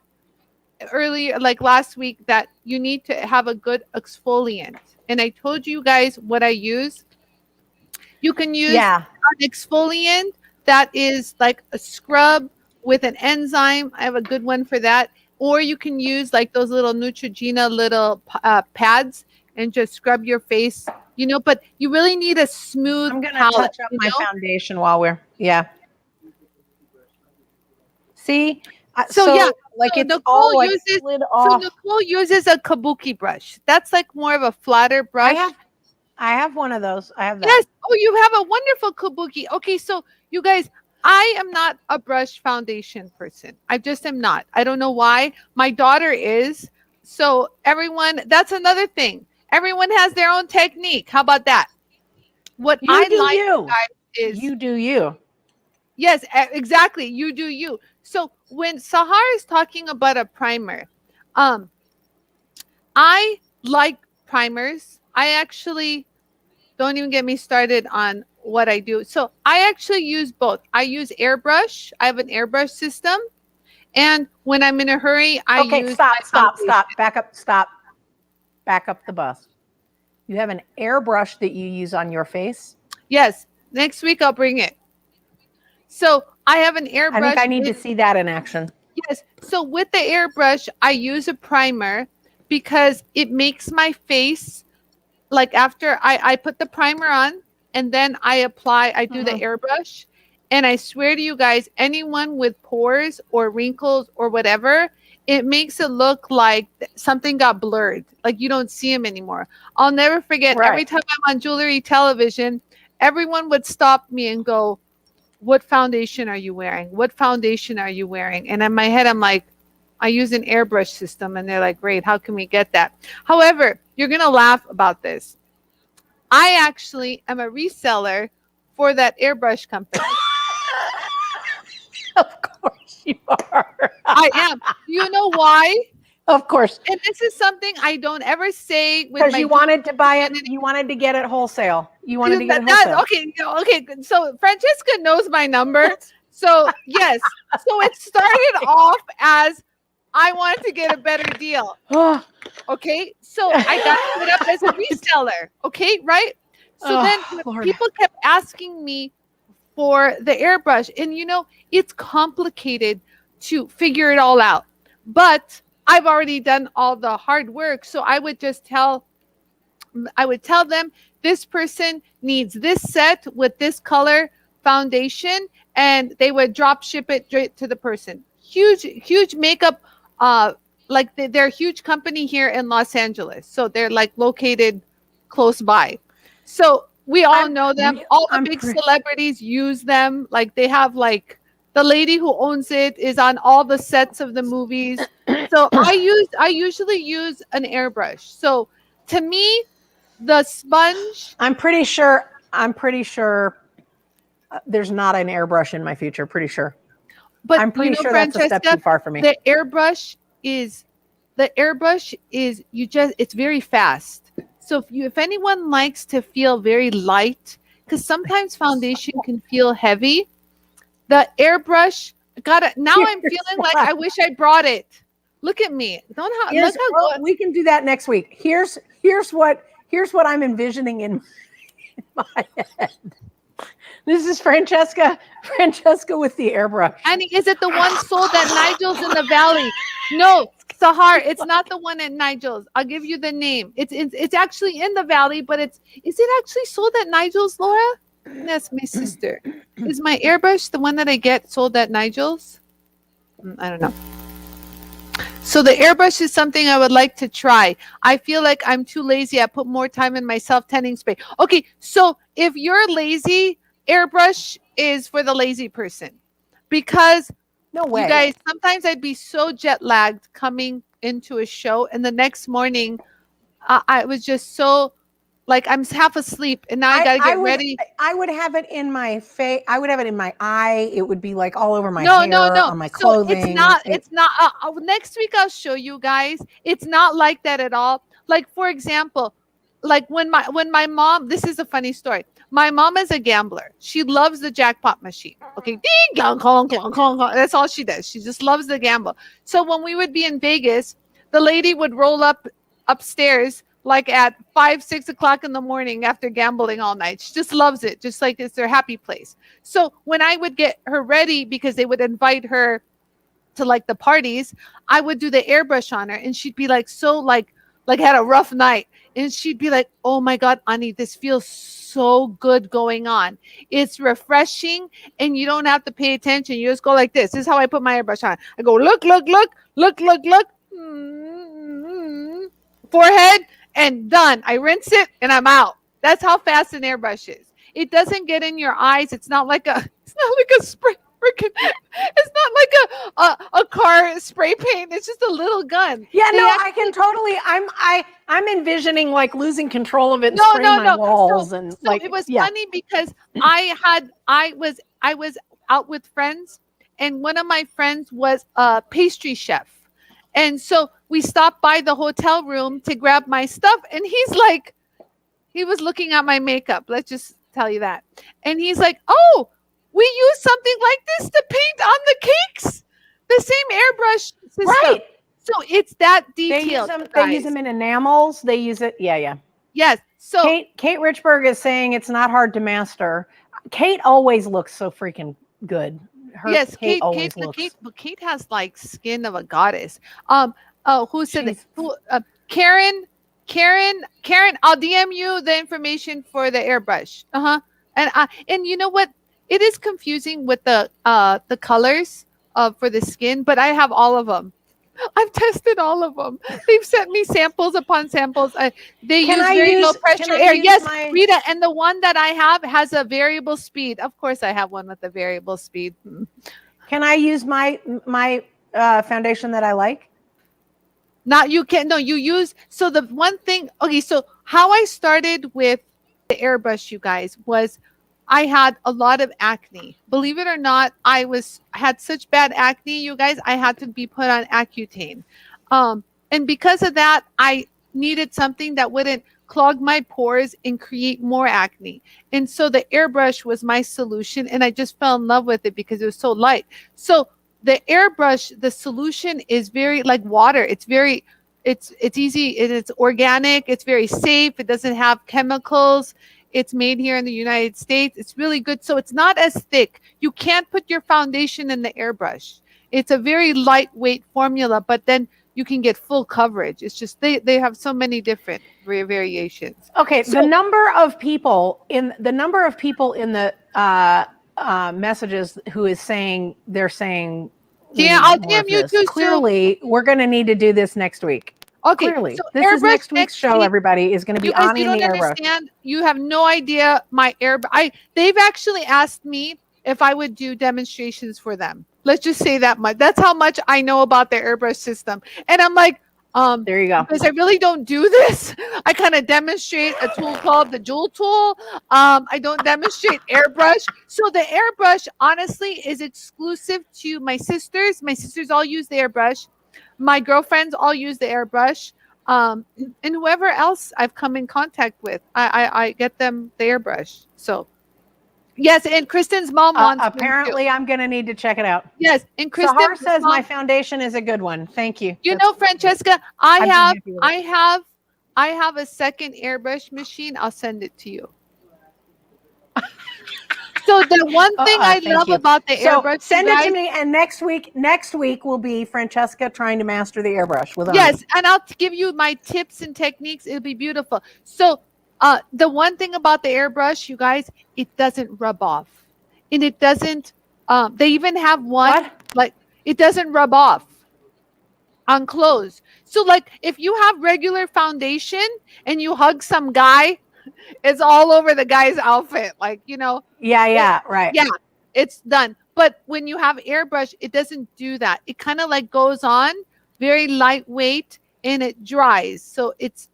earlier, like last week, that you need to have a good exfoliant. And I told you guys what I use. You can use an exfoliant that is like a scrub with an enzyme. I have a good one for that. or you can use like those little Neutrogena little pads and just scrub your face, but you really need a smooth I'm going to palette, touch up my foundation while yeah. See? So yeah, like so it's Nicole all like uses slid so off. Nicole uses a kabuki brush. That's like more of a flatter brush. I have one of those. I have that. Yes. Oh, you have a wonderful kabuki. Okay, so you guys, I am not a brush foundation person. I just am not. I don't know why. My daughter is. So everyone, that's another thing. Everyone has their own technique. How about that? What You I do like, you. guys, is you do you. yes, exactly. You do you. So when Sahar is talking about a primer, I like primers. I actually don't even get me started on what I do. So I actually use both. I use airbrush. I have an airbrush system. And when I'm in a hurry, I use stop. Back up the bus. You have an airbrush that you use on your face? Yes. Next week I'll bring it. So I have an airbrush. I think I need to see that in action. Yes. So with the airbrush, I use a primer because it makes my face, like after I put the primer on and then I do the airbrush. And I swear to you guys, anyone with pores or wrinkles or whatever, it makes it look like something got blurred. Like you don't see them anymore. I'll never forget, every time I'm on jewelry television, everyone would stop me and go, "What foundation are you wearing? What foundation are you wearing?" And in my head, I'm like, I use an airbrush system. And they're like, great, how can we get that? However, you're going to laugh about this. I actually am a reseller for that airbrush company. Of course you are. I am. You know why? Of course. And this is something I don't ever say because you wanted to buy it. You wanted to get it wholesale. You wanted to get it wholesale. Okay. So Francesca knows my number. So yes. So it started off as I wanted to get a better deal. Okay. So I got set up as a reseller. Okay. Right. So then people kept asking me for the airbrush. And it's complicated to figure it all out. But I've already done all the hard work. So I would tell them this person needs this set with this color foundation, and they would drop ship it straight to the person. Huge makeup, like they're a huge company here in Los Angeles. So they're like located close by. So we all know them. All the big celebrities use them. Like they have like the lady who owns it is on all the sets of the movies. So I usually use an airbrush. So to me, the sponge. I'm pretty sure there's not an airbrush in my future. Pretty sure. But I'm pretty sure that's a step too far for me. The airbrush is it's very fast. So if anyone likes to feel very light, because sometimes foundation can feel heavy, the airbrush now I'm feeling like I wish I brought it. Look at me. Look how we can do that next week. Here's what I'm envisioning in my head. This is Francesca with the airbrush. Annie, is it the one sold at Nigel's in the Valley? No, Sahar, it's not the one at Nigel's. I'll give you the name. It's actually in the Valley, but is it actually sold at Nigel's, Laura? That's my sister. Is my airbrush the one that I get sold at Nigel's? I don't know. So the airbrush is something I would like to try. I feel like I'm too lazy. I put more time in my self-tanning spray. Okay, so if you're lazy, airbrush is for the lazy person. Because no way. You guys, sometimes I'd be so jet lagged coming into a show, and the next morning I was just so like I'm half asleep, and now I gotta get ready. I would have it in my face. I would have it in my eye. It would be like all over my hair, on my clothing. So it's not. Next week I'll show you guys. It's not like that at all. Like for example, like when my mom. This is a funny story. My mom is a gambler. She loves the jackpot machine. Okay, ding, clong, clong, clong, clong, clong. That's all she does. She just loves the gamble. So when we would be in Vegas, the lady would roll upstairs like at 5, 6 o'clock in the morning after gambling all night. She just loves it, just like it's their happy place. So when I would get her ready, because they would invite her to like the parties, I would do the airbrush on her, and she'd be like so like had a rough night, and she'd be like, "Oh my God, Anie, this feels so good going on. It's refreshing, and you don't have to pay attention. You just go like this. This is how I put my airbrush on. I go look, look, look, look, look, look, forehead, and done. I rinse it, and I'm out. That's how fast an airbrush is. It doesn't get in your eyes. It's not like a spray. It's not like a car spray paint. It's just a little gun. Yeah, no, I can totally. I'm envisioning like losing control of it and No, spraying my walls So, and so like it was yeah. funny because I was out with friends, and one of my friends was a pastry chef. And so we stopped by the hotel room to grab my stuff, and he was looking at my makeup. Let's just tell you that. And he's like, "Oh, we use something like this to paint on the cakes. The same airbrush system." Right. So it's that They use detailed. them. They use them in enamels. They use it. Yeah, yeah. Yes. So Kate Richburg is saying it's not hard to master. Kate always looks so freaking good. yes, Kate always but looks. Kate has like skin of a goddess. Who said it? She's- Who? Karen. I'll DM you the information for the airbrush. And you know what? It is confusing with the colors for the skin, but I have all of them. I've tested all of them. They've sent me samples upon samples. They Can use I very low use- pressure can I air. use Yes, my- Rita. And the one that I have has a variable speed. Of course, I have one with a variable speed. Can I use my foundation that I like? Not you can. No, you use. So the one thing. Okay, so how I started with the airbrush, you guys, was I had a lot of acne. Believe it or not, I had such bad acne, you guys. I had to be put on Accutane, and because of that, I needed something that wouldn't clog my pores and create more acne. And so the airbrush was my solution, and I just fell in love with it because it was so light. So the airbrush, the solution is very like water. It's easy, and it's organic. It's very safe. It doesn't have chemicals. It's made here in the United States. It's really good. So it's not as thick. You can't put your foundation in the airbrush. It's a very lightweight formula, but then you can get full coverage. It's just they have so many different variations. Okay, So- the number of people in the messages who is saying they're saying we Yeah, need I'll more of DM you this. too, Sue. Clearly, we're going to need to do this next week. Okay, Clearly, so this is airbrush next week's show. week. Everybody is going to be You guys, Anie you and don't the airbrush. understand. You have no idea my they've actually asked me if I would do demonstrations for them. Let's just say that much. That's how much I know about the airbrush system. And I'm like, There you go. because I really don't do this. I kind of demonstrate a tool called the Jewel tool. I don't demonstrate airbrush. So the airbrush, honestly, is exclusive to my sisters. My sisters all use the airbrush. My girlfriends all use the airbrush. And whoever else I've come in contact with, I get them the airbrush. So yes, and Kristen's mom wants one too. Apparently, I'm going to need to check it out. Yes, and Sahar Kristen's says mom, my foundation is a good one. Thank you. you That's- know, Francesca, I've been happy with it. I have a second airbrush machine. I'll send it to you. So the one thing I thank love you. about the So airbrush, send you it guys- to me, and next week will be Francesca trying to master the airbrush with Anie. Yes, and I'll give you my tips and techniques. It'll be beautiful. So the one thing about the airbrush, you guys, it doesn't rub off. And it doesn't, they even have one, What? like, it doesn't rub off on clothes. So like if you have regular foundation and you hug some guy, it's all over the guy's outfit. Like, Yeah, right. yeah, it's done. But when you have airbrush, it doesn't do that. It kind of like goes on very lightweight and it dries. So it's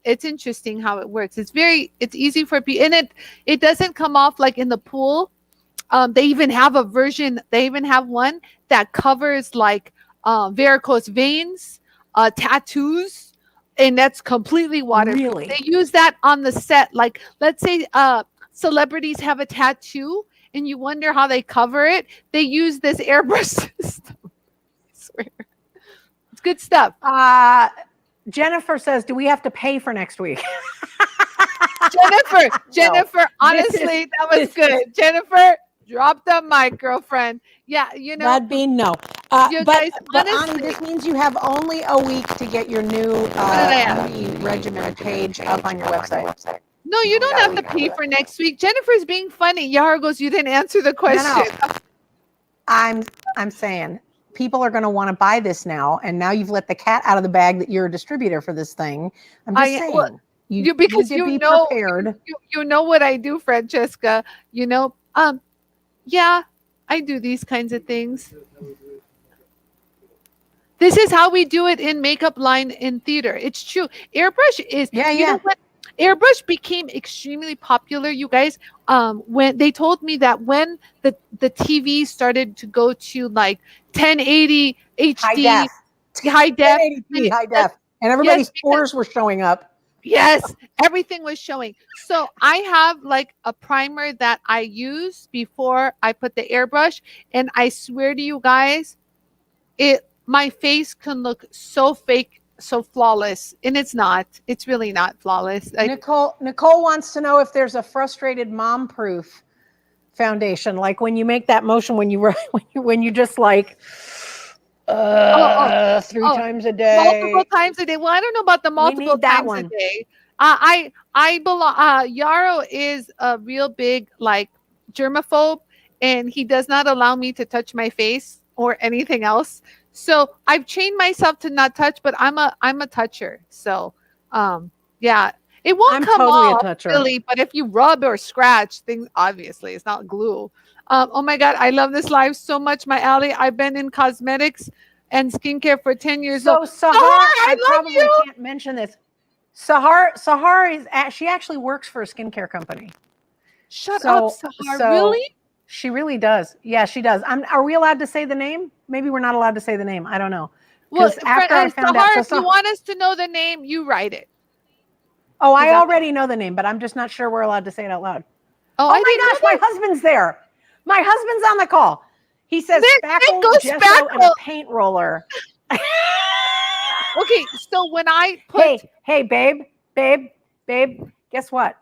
interesting how it works. It's easy for people, and it doesn't come off like in the pool. They even have one that covers like varicose veins, tattoos, and that's completely waterproof. Really? They use that on the set. Like, let's say celebrities have a tattoo and you wonder how they cover it. They use this airbrush system. I swear. It's good stuff. Jennifer says, do we have to pay for next week? Jennifer, honestly, that was good. Jennifer, drop the mic, girlfriend. Yeah, That'd be no. You but guys, Ani, honestly, this means you have only a week to get your new beauty regimen page up on your website. no, you don't have to pay for next week. Jennifer's being funny. Yara goes, you didn't answer the question. No. I'm saying people are going to want to buy this now, and now you've let the cat out of the bag that you're a distributor for this thing. I'm just saying. Well, you because need to be know prepared. you know what I do, Francesca. You know, yeah, I do these kinds of things. This is how we do it in makeup line in theater. It's true. Airbrush is, you know what? Airbrush became extremely popular, you guys. When they told me that when the TV started to go to like 1080 HD, high def, 1080p high def, and everybody's pores were showing up. Yes, everything was showing. So I have like a primer that I use before I put the airbrush, and I swear to you guys, my face can look so fake, so flawless, and it's not. It's really not flawless. Nicole wants to know if there's a frustrated mom proof foundation, like when you make that motion when you just like 3 times a day, multiple times a day. Well, I don't know about the multiple times a day. I belong. Yarrow is a real big like germaphobe, and he does not allow me to touch my face or anything else. So I've trained myself to not touch, but I'm a toucher. So yeah, it won't come off really, but if you rub or scratch things, obviously it's not glue. Oh my God, I love this live so much, my Allie. I've been in cosmetics and skincare for 10 years. So Sahar, I probably can't mention this. Sahar is she actually works for a skincare company. Shut up, Sahar. Really? She really does. Yeah, she does. Are we allowed to say the name? Maybe we're not allowed to say the name. I don't know. Well, after I found out, if you want us to know the name, you write it. Oh, I already know the name, but I'm just not sure we're allowed to say it out loud. Oh my gosh, my husband's there. My husband's on the call. He says spackle, gesso, and a paint roller. Okay, so when I put... Hey, babe, guess what?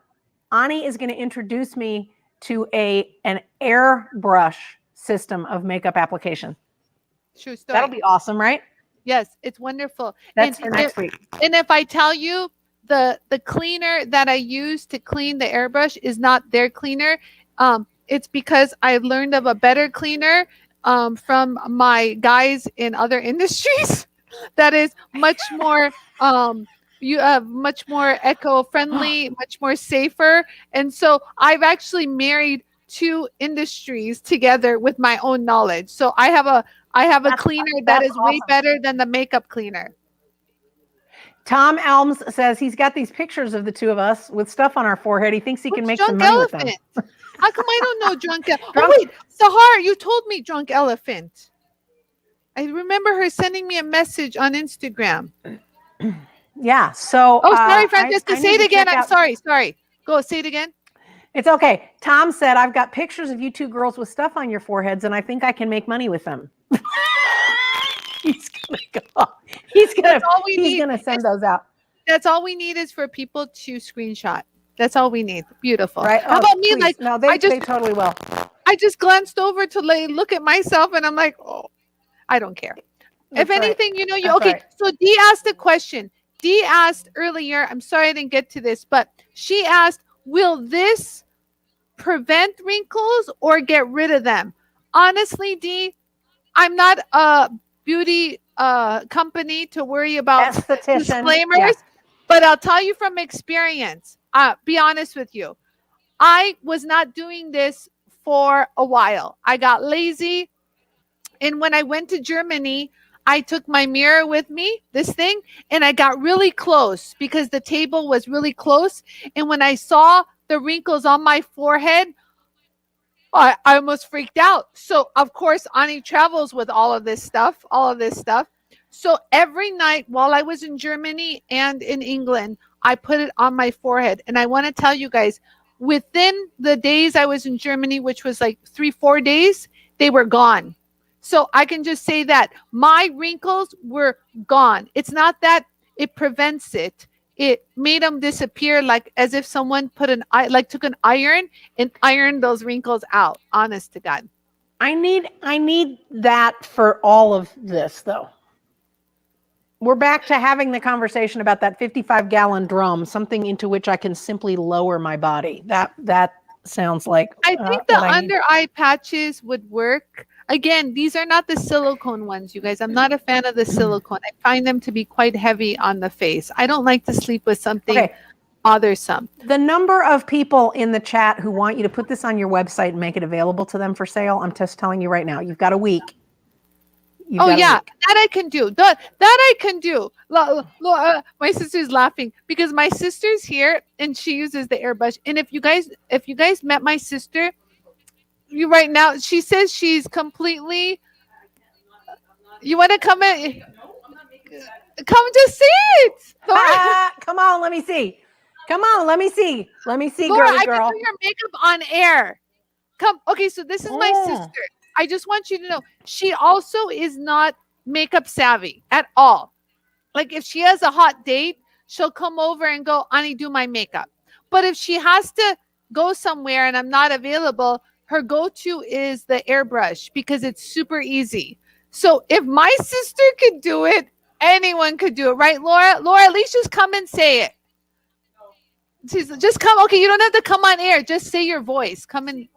Anie is going to introduce me to an airbrush system of makeup application. True story. That'll be awesome, right? Yes, it's wonderful. That's for next week. And if I tell you the cleaner that I use to clean the airbrush is not their cleaner, it's because I learned of a better cleaner from my guys in other industries that is much more much more eco-friendly, much more safer. And so I've actually married two industries together with my own knowledge. So I have a cleaner that is way better than the makeup cleaner. Tom Elms says he's got these pictures of the two of us with stuff on our forehead. He thinks he can make some money with them. How come I don't know Drunk Elephant? Oh wait, Sahar, you told me Drunk Elephant. I remember her sending me a message on Instagram. Yeah. So. Oh, sorry, Francesca. Say it again. I'm sorry. Go say it again. It's okay. Tom said, I've got pictures of you two girls with stuff on your foreheads, and I think I can make money with them. He's gonna send those out. That's all we need is for people to screenshot. That's all we need. Beautiful. Right? How about me? Please. Like, no, they totally will. I just glanced over to look at myself, and I'm like, oh, I don't care. If anything, okay. So Dee asked a question. Dee asked earlier, I'm sorry I didn't get to this, but she asked, will this prevent wrinkles or get rid of them? Honestly, Dee, I'm not a beauty company to worry about disclaimers, but I'll tell you from experience, be honest with you. I was not doing this for a while. I got lazy. And when I went to Germany, I took my mirror with me, this thing, and I got really close because the table was really close. And when I saw the wrinkles on my forehead, I almost freaked out. So, of course, Anie travels with all of this stuff. So every night while I was in Germany and in England, I put it on my forehead. And I want to tell you guys, within the days I was in Germany, which was like 3-4 days, they were gone. So I can just say that my wrinkles were gone. It's not that it prevents it. It made them disappear, like as if someone took an iron and ironed those wrinkles out. Honest to God. I need that for all of this, though. We're back to having the conversation about that 55-gallon drum, something into which I can simply lower my body. That sounds like I think the what I need. under eye patches would work. Again, these are not the silicone ones, you guys. I'm not a fan of the silicone. I find them to be quite heavy on the face. I don't like to sleep with something Okay. bothersome. The number of people in the chat who want you to put this on your website and make it available to them for sale, I'm just telling you right now, you've got a week. Oh yeah, that I can do. That I can do. My sister's laughing because my sister's here and she uses the airbrush. And if you guys met my sister, you right now, she says she's completely. You want to come in? Come just see it. Laura, Come on, let me see. Come on, let me see. Let me see, Laura, girly I girl. can do your makeup on air. Come. Okay, so this is my Mm. sister. I just want you to know she also is not makeup savvy at all. Like if she has a hot date, she'll come over and go, Anie, do my makeup. But if she has to go somewhere and I'm not available, her go-to is the airbrush because it's super easy. So if my sister could do it, anyone could do it, right, Laura? Laura, at least just come and say it. Just come. Okay, you don't have to come on air. Just say your voice. Come and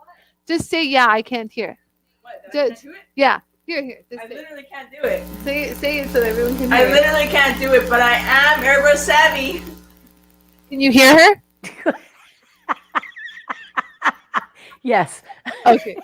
just say, yeah, I can't hear. What? That I can't do it? Yeah. Here. I literally can't do it. Say it so that everyone can hear I it. literally can't do it, but I am airbrush savvy. Can you hear her? Yes. Okay.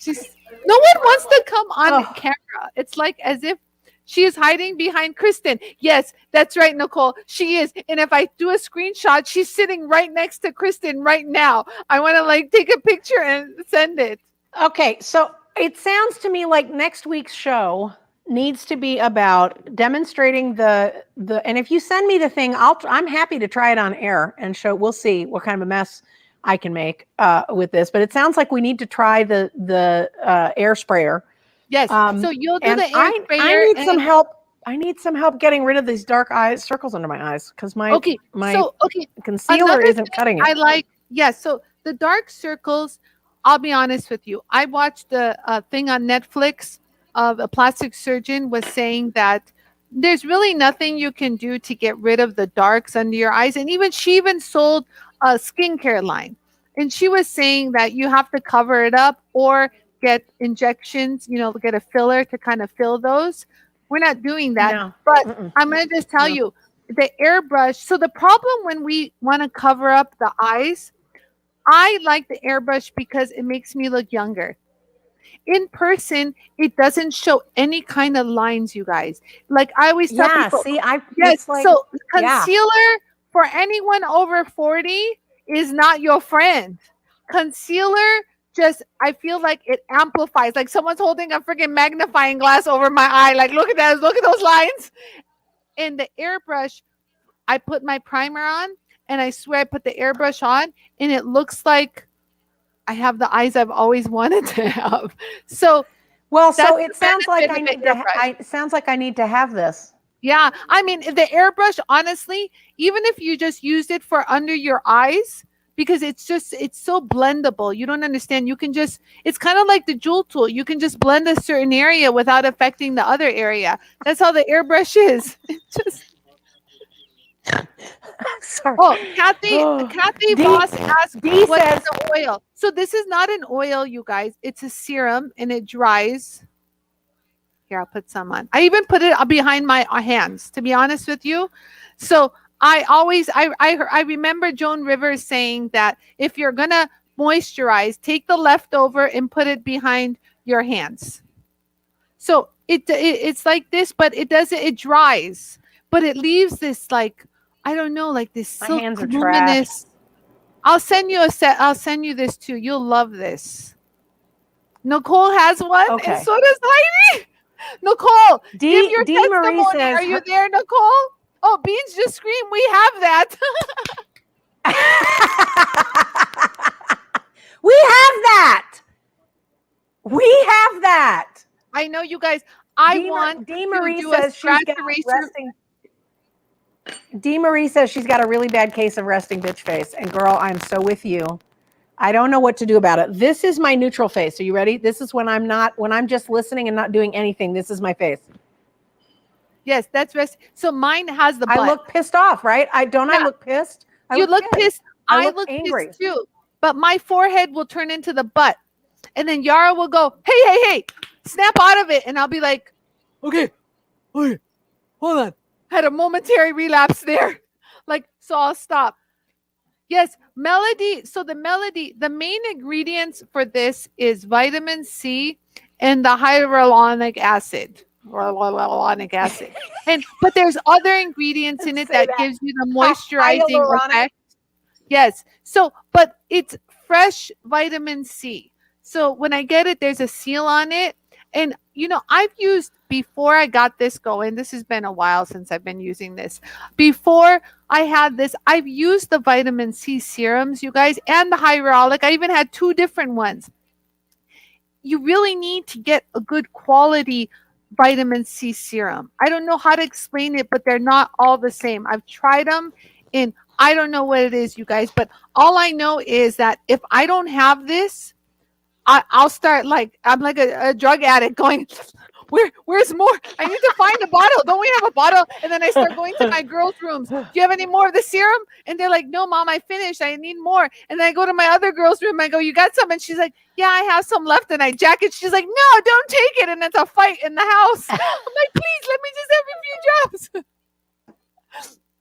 No one wants to come on Oh. camera. It's like as if she is hiding behind Kristen. Yes, that's right, Nicole. She is. And if I do a screenshot, she's sitting right next to Kristen right now. I want to like take a picture and send it. Okay, so it sounds to me like next week's show needs to be about demonstrating the and if you send me the thing, I'm happy to try it on air and show. We'll see what kind of a mess I can make with this. But it sounds like we need to try the air sprayer. Yes. So you'll do And the air I sprayer. need some help. I need some help getting rid of these dark eyes circles under my eyes because my concealer Another isn't thing cutting it. I like. Yes. So the dark circles. I'll be honest with you. I watched a thing on Netflix of a plastic surgeon was saying that there's really nothing you can do to get rid of the darks under your eyes. And she even sold a skincare line. And she was saying that you have to cover it up or get injections, get a filler to kind of fill those. We're not doing that. No. But Mm-mm. I'm going to just tell No. you the airbrush. So the problem when we want to cover up the eyes, I like the airbrush because it makes me look younger. In person, it doesn't show any kind of lines, you guys. Like I always tell people, See, yes. it's like, So yeah. concealer for anyone over 40 is not your friend. Concealer I feel like it amplifies. Like someone's holding a freaking magnifying glass over my eye. Like, look at that. Look at those lines. And the airbrush, I put my primer on and I swear I put the airbrush on and it looks like I have the eyes I've always wanted to have. So, so it sounds like I benefit need of to. the airbrush. It sounds like I need to have this. Yeah. I mean, the airbrush, honestly, even if you just used it for under your eyes, because it's so blendable. You don't understand. You can it's kind of like the jewel tool. You can just blend a certain area without affecting the other area. That's how the airbrush is. Sorry. Oh, Kathy Voss asked, what is the oil? So this is not an oil, you guys. It's a serum and it dries. Here, I'll put some on. I even put it behind my hands, to be honest with you. So I remember Joan Rivers saying that if you're going to moisturize, take the leftover and put it behind your hands. So it's like this, but it dries, but it leaves this like, I don't know, like this silk hands are luminous. I'll send you this too. You'll love this. Nicole has one, Okay. and so does Heidi. Nicole, give your testimony. Marie says, are you there, Nicole? Oh, Beans just screamed, we have that. We have that. We have that. I know, you guys. I want D. to Marie do a says she's scratch got eraser. resting. D. Marie says she's got a really bad case of resting bitch face. And girl, I'm so with you. I don't know what to do about it. This is my neutral face. Are you ready? This is when I'm just listening and not doing anything. This is my face. Yes, that's rest. So mine has the butt. I look pissed off, right? I look pissed. You look pissed. I I look look angry. pissed too. But my forehead will turn into the butt. And then Yara will go, hey, snap out of it. And I'll be like, okay, hold on. Had a momentary relapse there. Like, so I'll stop. Yes, Melody. So the main ingredients for this is vitamin C and the hyaluronic acid. But there's other ingredients in it that gives you the moisturizing Hyaluronic. effect. Yes. So, but it's fresh vitamin C. So when I get it, there's a seal on it. And, I've used, before I got this going, this has been a while since I've been using this. Before I had this, I've used the vitamin C serums, you guys, and the hyaluronic. I even had 2 different ones. You really need to get a good quality vitamin C serum. I don't know how to explain it, but they're not all the same. I've tried them and I don't know what it is, you guys, but all I know is that if I don't have this, I'll start I'm like a drug addict going, where's more? I need to find a bottle. Don't we have a bottle? And then I start going to my girls' rooms. Do you have any more of the serum? And they're like, no, Mom, I finished. I need more. And then I go to my other girls' room. I go, you got some? And she's like, yeah, I have some left. And I jack it. She's like, no, don't take it. And it's a fight in the house. I'm like, please, let me just have a few drops.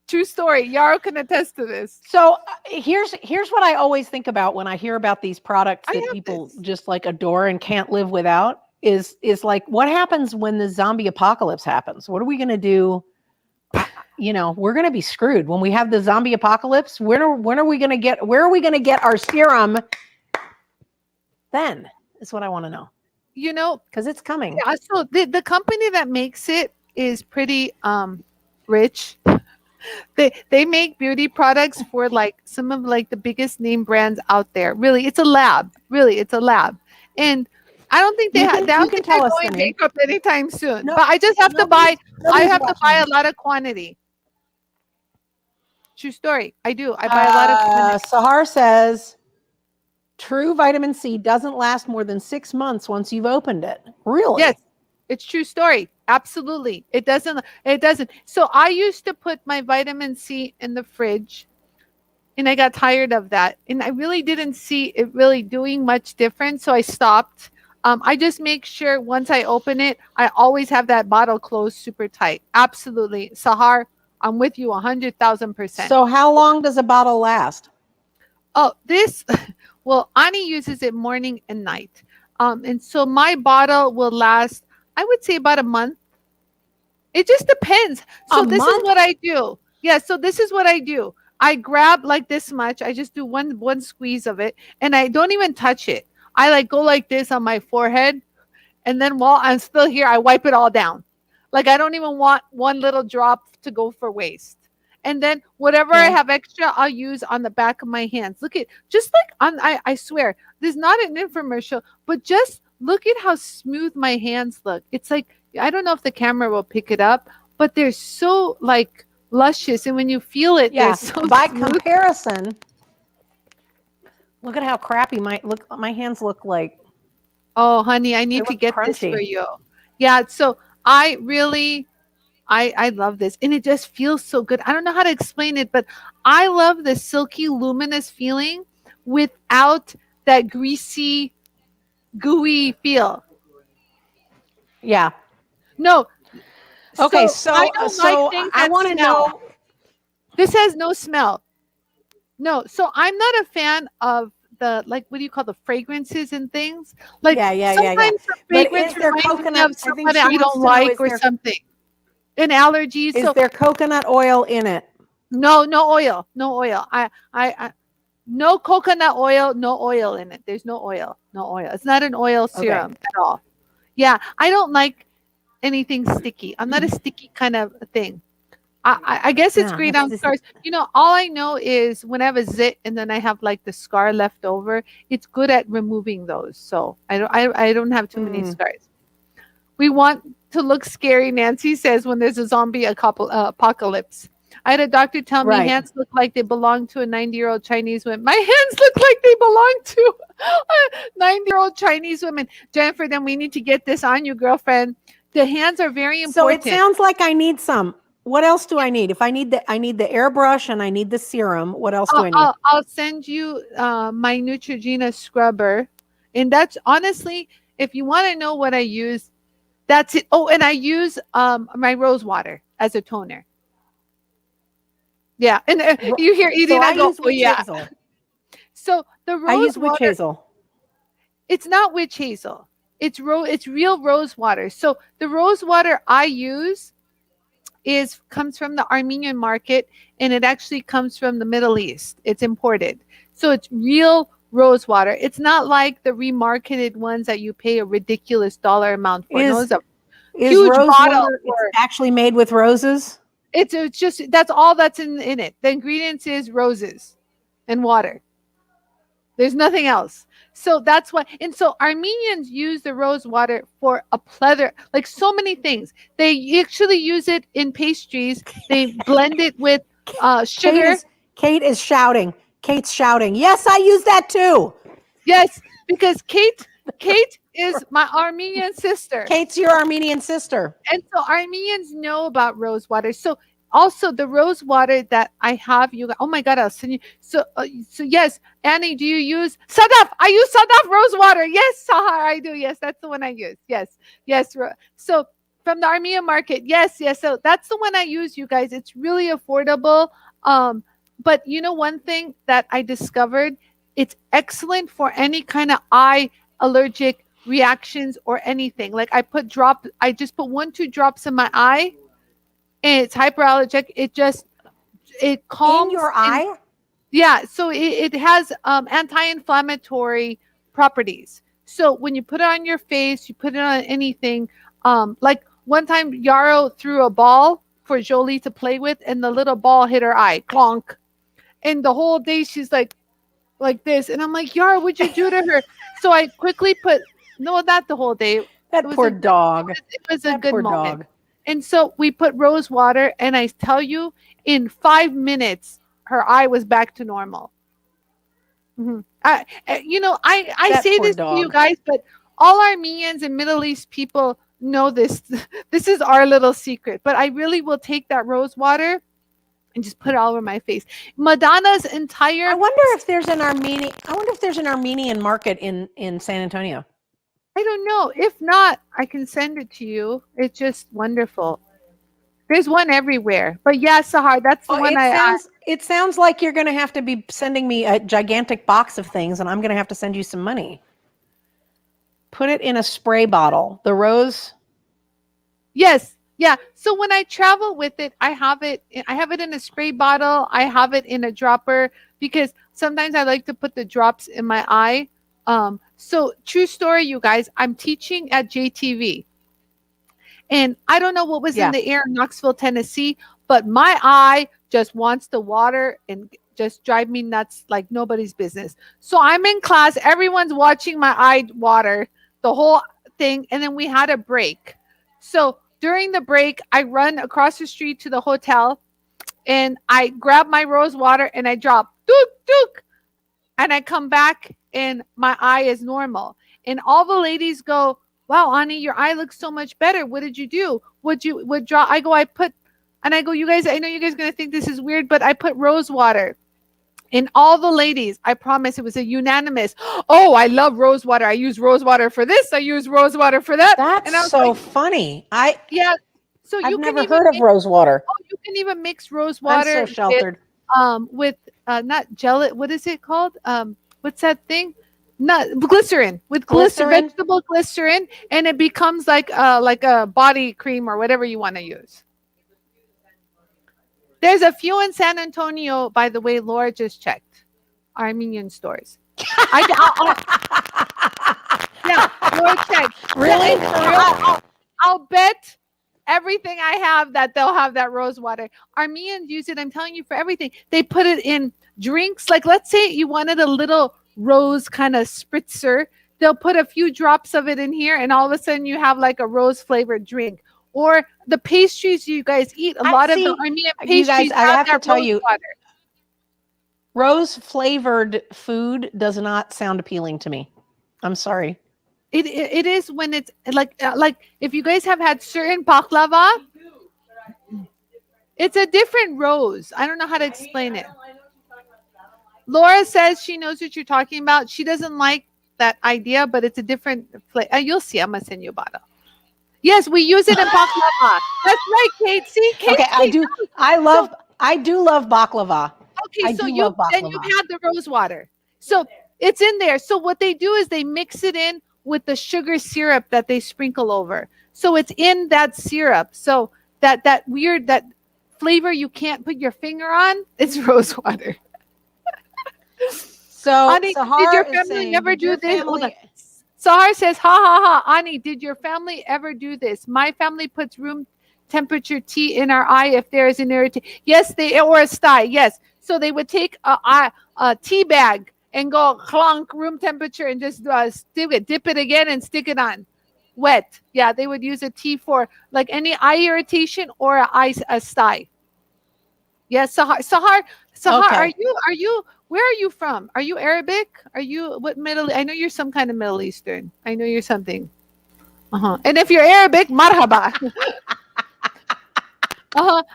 True story. Yara can attest to this. So here's what I always think about when I hear about these products that people just adore and can't live without is like, what happens when the zombie apocalypse happens? What are we going to do? We're going to be screwed when we have the zombie apocalypse. Where are we going to get our serum? Then is what I want to know. Because it's coming. Yeah. So the company that makes it is pretty rich. They make beauty products for some of the biggest name brands out there. Really, it's a lab. And I don't think they're going bankrupt anytime soon. No, but I just have to buy. I have to buy a lot of quantity. True story. I do. I buy a lot of quantity. Sahar says, true vitamin C doesn't last more than 6 months once you've opened it. Really? Yes. It's true story. Absolutely. It doesn't. So I used to put my vitamin C in the fridge and I got tired of that. And I really didn't see it really doing much difference. So I stopped. I just make sure once I open it, I always have that bottle closed super tight. Absolutely. Sahar, I'm with you 100,000%. So how long does a bottle last? Oh, Anie uses it morning and night. And so my bottle will last, I would say, about a month. It just depends. So this is what I do. Yeah, so this is what I do. I grab this much. I just do one squeeze of it, and I don't even touch it. I go like this on my forehead, and then while I'm still here, I wipe it all down. I don't even want one little drop to go for waste. And then whatever I have extra, I'll use on the back of my hands. Look at, just I swear, this is not an infomercial, but just look at how smooth my hands look. It's I don't know if the camera will pick it up, but they're so luscious. And when you feel it, they're so by smooth. comparison, look at how crappy my hands look like. Oh, honey, I need to get this for you. Yeah. So I really, I love this. And it just feels so good. I don't know how to explain it, but I love the silky, luminous feeling without that greasy, gooey feel. Yeah. No. Okay. So I want to know. This has no smell. No. So I'm not a fan of the, what do you call the fragrances and things? Sometimes the fragrance reminds me of somebody I don't like or something. An allergy. Is there coconut oil in it? No oil. I no coconut oil, no oil in it. There's no oil. It's not an oil serum at all. Yeah, I don't like anything sticky. I'm not a sticky kind of thing. I guess it's great on scars. All I know is when I have a zit and then I have the scar left over, it's good at removing those. So I don't have too many scars. We want to look scary, Nancy says, when there's a zombie apocalypse. I had a doctor tell me Right. hands look like they belong to a 90-year-old Chinese woman. My hands look like they belong to a 90-year-old Chinese woman. Jennifer, then we need to get this on you, girlfriend. The hands are very So important. it sounds like I need some. What else do I need? If I need the airbrush and I need the serum, what else do I need? I'll send you my Neutrogena scrubber. And that's honestly, if you want to know what I use, that's it. Oh, and I use my rose water as a toner. Yeah. And you hear eating, So I I go, use oh, witch yeah. hazel. So the I rose use witch water, hazel. it's not witch hazel. It's real rose water. So the rose water I use comes from the Armenian market, and it actually comes from the Middle East. It's imported. So it's real rose water. It's not like the remarketed ones that you pay a ridiculous dollar amount for. No, it's a Is huge rose bottle water for- actually made with roses? it's just that's all that's in it. The ingredients is roses and water. There's nothing else. So that's why. And so Armenians use the rose water for a plethora, like so many things. They actually use it in pastries. They blend it with sugar. Kate is shouting. Kate's shouting. Yes, I use that too. Yes, because Kate is my Armenian sister. Kate's your Armenian sister. And so Armenians know about rose water. So also the rose water that I have, oh my God, I'll send you. So yes, Annie, do you use Sadaf? I use Sadaf rose water. Yes, Sahar, I do. Yes, that's the one I use. Yes. So from the Armenian market, yes. So that's the one I use, you guys. It's really affordable. But you know, one thing that I discovered, it's excellent for any kind of eye allergic reactions or anything. Like I just put 1-2 drops in my eye, and it's hyperallergic. It calms in your eye. Yeah, so it has anti-inflammatory properties. So when you put it on your face, you put it on anything. Like one time, Yarrow threw a ball for Jolie to play with, and the little ball hit her eye, clonk. And the whole day she's like this, and I'm like, Yarrow, what'd you do to her? So I quickly not the whole day. That poor dog. It was a good moment. Dog. And so we put rose water, and I tell you, in 5 minutes, her eye was back to normal. Mm-hmm. I say this to you guys, but all Armenians and Middle East people know this. This is our little secret. But I really will take that rose water and just put it all over my face. Madonna's entire. I wonder if there's an Armenian market in San Antonio. I don't know. If not, I can send it to you. It's just wonderful. There's one everywhere. But yeah, Sahar, that's the one it sounds like you're going to have to be sending me a gigantic box of things, and I'm going to have to send you some money. Put it in a spray bottle. The rose. Yes. Yeah. So when I travel with it, I have it in a spray bottle. I have it in a dropper because sometimes I like to put the drops in my eye. So true story, you guys, I'm teaching at JTV. And I don't know what was in the air in Knoxville, Tennessee, but my eye just wants the water and just drive me nuts like nobody's business. So I'm in class. Everyone's watching my eye water, the whole thing. And then we had a break. So during the break, I run across the street to the hotel and I grab my rose water and I drop, dook, dook. And I come back and my eye is normal. And all the ladies go, wow, Anie, your eye looks so much better. What did you do? I go, you guys, I know you guys are going to think this is weird, but I put rose water. And all the ladies, I promise it was a unanimous, oh, I love rose water. I use rose water for this. I use rose water for that. That's so funny. So I've never heard of rose water. Oh, you can even mix rose water. I'm so sheltered. With not gel. What is it called? What's that thing? Not glycerin. With glycerin, vegetable glycerin, and it becomes like a body cream or whatever you want to use. There's a few in San Antonio, by the way. Laura just checked Armenian stores. Yeah, Laura checked. Really? I'll bet everything I have that they'll have that rose water. Armenians use it, I'm telling you, for everything. They put it in drinks. Like, let's say you wanted a little rose kind of spritzer. They'll put a few drops of it in here, and all of a sudden you have like a rose flavored drink. or the pastries you guys eat. A lot of the Armenian you guys, pastries I have to that tell rose you, water. rose flavored food does not sound appealing to me. I'm sorry. It is when it's like if you guys have had certain baklava, it's a different rose. I don't know how to explain it. Laura says she knows what you're talking about. She doesn't like that idea, but it's a different flavor. You'll see. I'm gonna send you a bottle. Yes, we use it in baklava. That's right, Kate. See, Kate. Okay, I do. knows. I do love baklava. Okay, I so do you've love baklava. had the rose water. So it's in there. So what they do is they mix it in with the sugar syrup that they sprinkle over. So it's in that syrup. So that weird that flavor you can't put your finger on, it's rose water. So Ani, Sahar did your is family saying, ever did do your this? Hold family- on. Sahar says, ha ha ha. Ani, did your family ever do this? My family puts room temperature tea in our eye if there is an irritation. Yes, or a sty. Yes. So they would take a tea bag and go clunk room temperature and just dip it again and stick it on wet. Yeah, they would use a tea for like any eye irritation or a sty. Yes, Sahar, Okay. are you where are you from? Are you Arabic? Are you what Middle? I know you're some kind of Middle Eastern. I know you're something. And if you're Arabic, marhaba.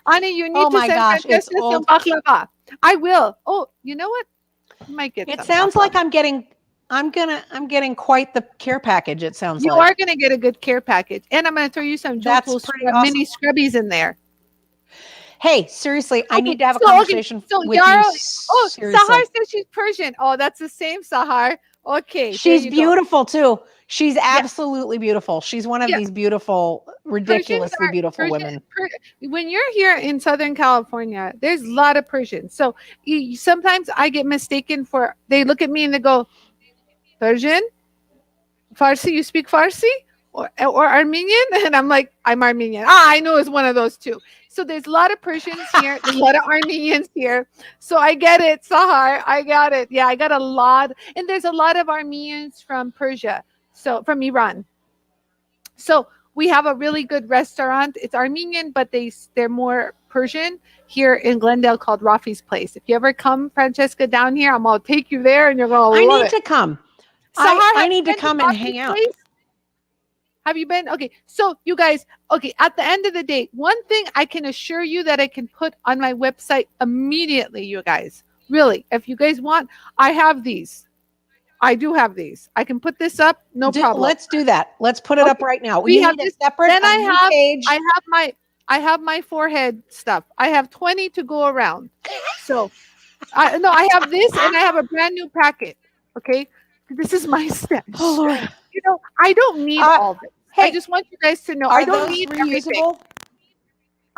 Ani, you need Oh to my send gosh, it's Francesca some old. baklava. I will. Oh, you know what? You might get. It some sounds baklava. like I'm getting quite the care package. It sounds You like are gonna get a good care package, and I'm gonna throw you some That's Jewel pretty mini scrubbies in there. Hey, seriously, I need to have a so, conversation so with Yara, you. oh, Seriously. Sahar says she's Persian. Oh, that's the same Sahar. Okay, there She's you go. beautiful too. She's absolutely beautiful. She's one of Yeah. these beautiful, ridiculously Persians are- beautiful Persian- women. When you're here in Southern California, there's a lot of Persians. So sometimes I get mistaken for, they look at me and they go, Persian? Farsi? You speak Farsi? Or Armenian? And I'm like, I'm Armenian. I know it's one of those two. So there's a lot of Persians here, a lot of Armenians here. So I get it, Sahar. I got it. Yeah, I got a lot. And there's a lot of Armenians from Persia, so from Iran. So we have a really good restaurant. It's Armenian, but they're more Persian here in Glendale called Rafi's Place. If you ever come, Francesca, down here, I'm gonna take you there, and you're gonna I love need it. to come. Sahar, I have need you to been come and Rafi's hang out. Place? Have you been? Okay, so you guys, okay, at the end of the day, one thing I can assure you that I can put on my website immediately, you guys, really, if you guys want, I have these. I do have these. I can put this up, no problem. Let's do that. Let's put it up right now. We We have need a this- separate then I new have- page. I have my forehead stuff. I have 20 to go around. So I have this and I have a brand new packet. Okay. This is my stash. Oh Lord. You know, I don't need all this. Hey, I just want you guys to know are I don't those need everything. reusable?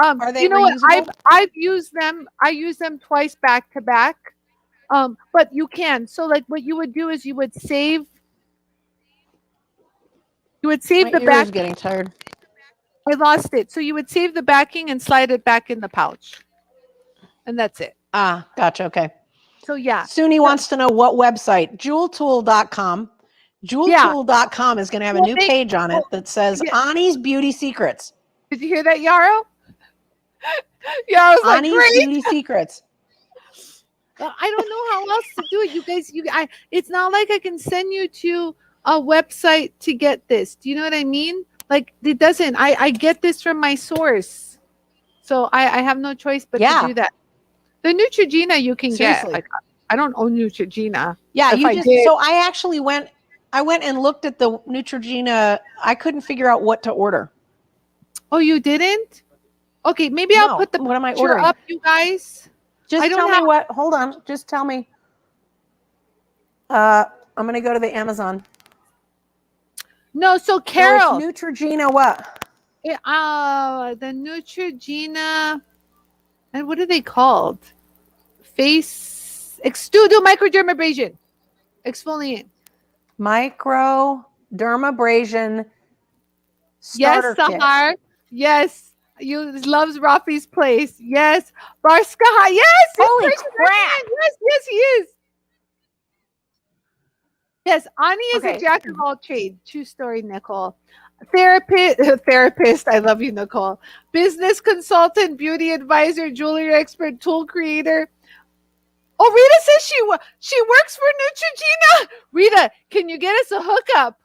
Are they You know what? reusable? I've used them. I use them twice back to back. But you can. So like what you would do is you would save My the ear back. is getting tired. I lost it. So you would save the backing and slide it back in the pouch. And that's it. Ah, gotcha. Okay. So yeah. Suni wants to know what website. Jeweltool.com. Jeweltool.com is going to have a new page on it that says Anie's Beauty Secrets. Did you hear that, Yarrow? Yarrow's like, Anie's great. Beauty Secrets. I don't know how else to do it. You guys, it's not like I can send you to a website to get this. Do you know what I mean? Like it doesn't. I get this from my source. So I have no choice but to do that. The Neutrogena you can get. Like, I don't own Neutrogena. Yeah, If you I just did- so I actually went and looked at the Neutrogena. I couldn't figure out what to order. Oh, you didn't? Okay, maybe I'll put the what am I picture ordering? up, you guys. Just I don't tell me have- what. Hold on. Just tell me. I'm going to go to the Amazon. No, so So Carol. it's Neutrogena what? The Neutrogena, and what are they called? Do microdermabrasion, exfoliant. Microdermabrasion Yes, starter kit. Sahar. Yes, you loves Rafi's Place. Yes, Barska. Yes, he's Holy Persian crap. Armenian. Yes, he is. Yes, Ani is Okay. a jack of all trades. True story, Nicole. therapist. I love you, Nicole. Business consultant, beauty advisor, jewelry expert, tool creator. Oh, Rita says she works for Neutrogena. Rita, can you get us a hookup?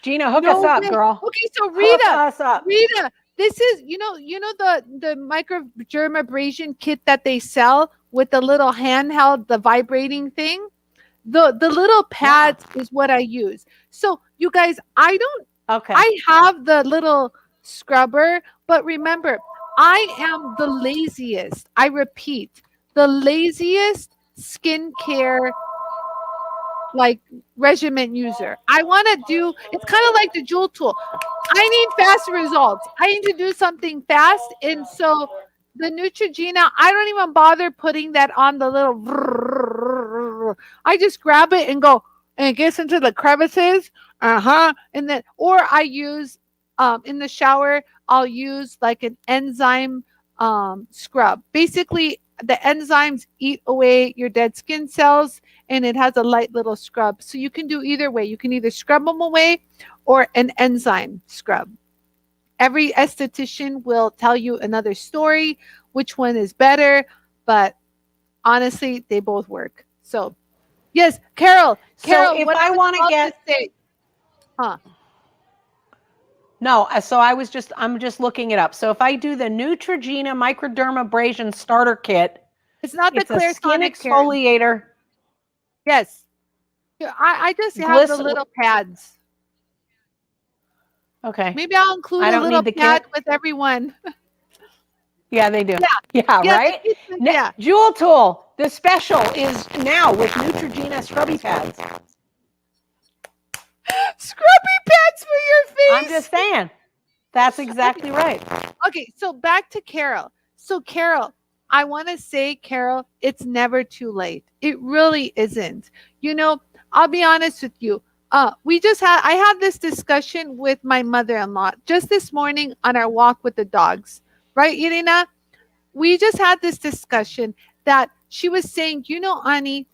Gina, hook No us up, way. girl. Okay, so Hook Rita, us up. Rita, this is the microdermabrasion kit that they sell with the little handheld, the vibrating thing. The little pads is what I use. So you guys, Okay. I have the little scrubber, but remember, I am the laziest. I repeat, the laziest skincare like regimen user. I want to do it's kind of like the jewel tool. I need fast results. I need to do something fast. And so the Neutrogena, I don't even bother putting that on the little I just grab it and go and it gets into the crevices. And then or I use in the shower, I'll use like an enzyme scrub. Basically, the enzymes eat away your dead skin cells and it has a light little scrub. So you can do either way. You can either scrub them away or an enzyme scrub. Every esthetician will tell you another story, which one is better, but honestly, they both work. So, yes, Carol, if what I was want to about get say? Huh? No, so I'm just looking it up. So if I do the Neutrogena Microdermabrasion Starter Kit, It's not the it's a clear skin sonic, Karen. exfoliator. Yes. Yeah, I just have the Glycer- little pads. Okay. Maybe I'll include I a don't little need the pad kit. with everyone. Yeah, they do. Yeah. Yeah, Right? yeah. Jewel Tool, the special is now with Neutrogena Scrubby Pads. Scrubby pads for your face. I'm just saying. That's exactly right. Okay, so back to Carol. So Carol, I want to say, Carol, it's never too late. It really isn't. I'll be honest with you. I had this discussion with my mother-in-law just this morning on our walk with the dogs. Right, Irina? We just had this discussion that she was saying, Ani,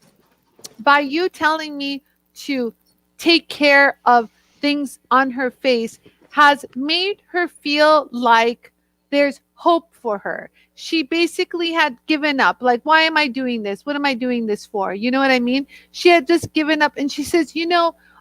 by you telling me to take care of things on her face has made her feel like there's hope for her. She basically had given up. Like, why am I doing this? What am I doing this for? You know what I mean? She had just given up. And she says,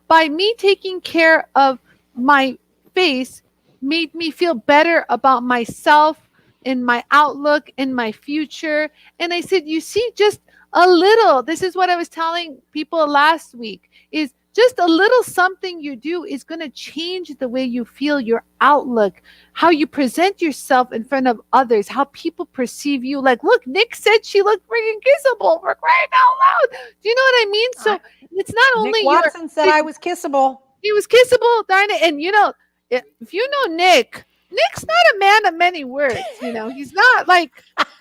by me taking care of my face made me feel better about myself and my outlook and my future. And I said, you see, just a little, this is what I was telling people last week, is just a little something you do is going to change the way you feel, your outlook, how you present yourself in front of others, how people perceive you. Like, look, Nick said she looked freaking kissable for crying out loud. Do you know what I mean? So it's not only Nick Watson said I was kissable. He was kissable, darn it. And if you know Nick's not a man of many words. He's not like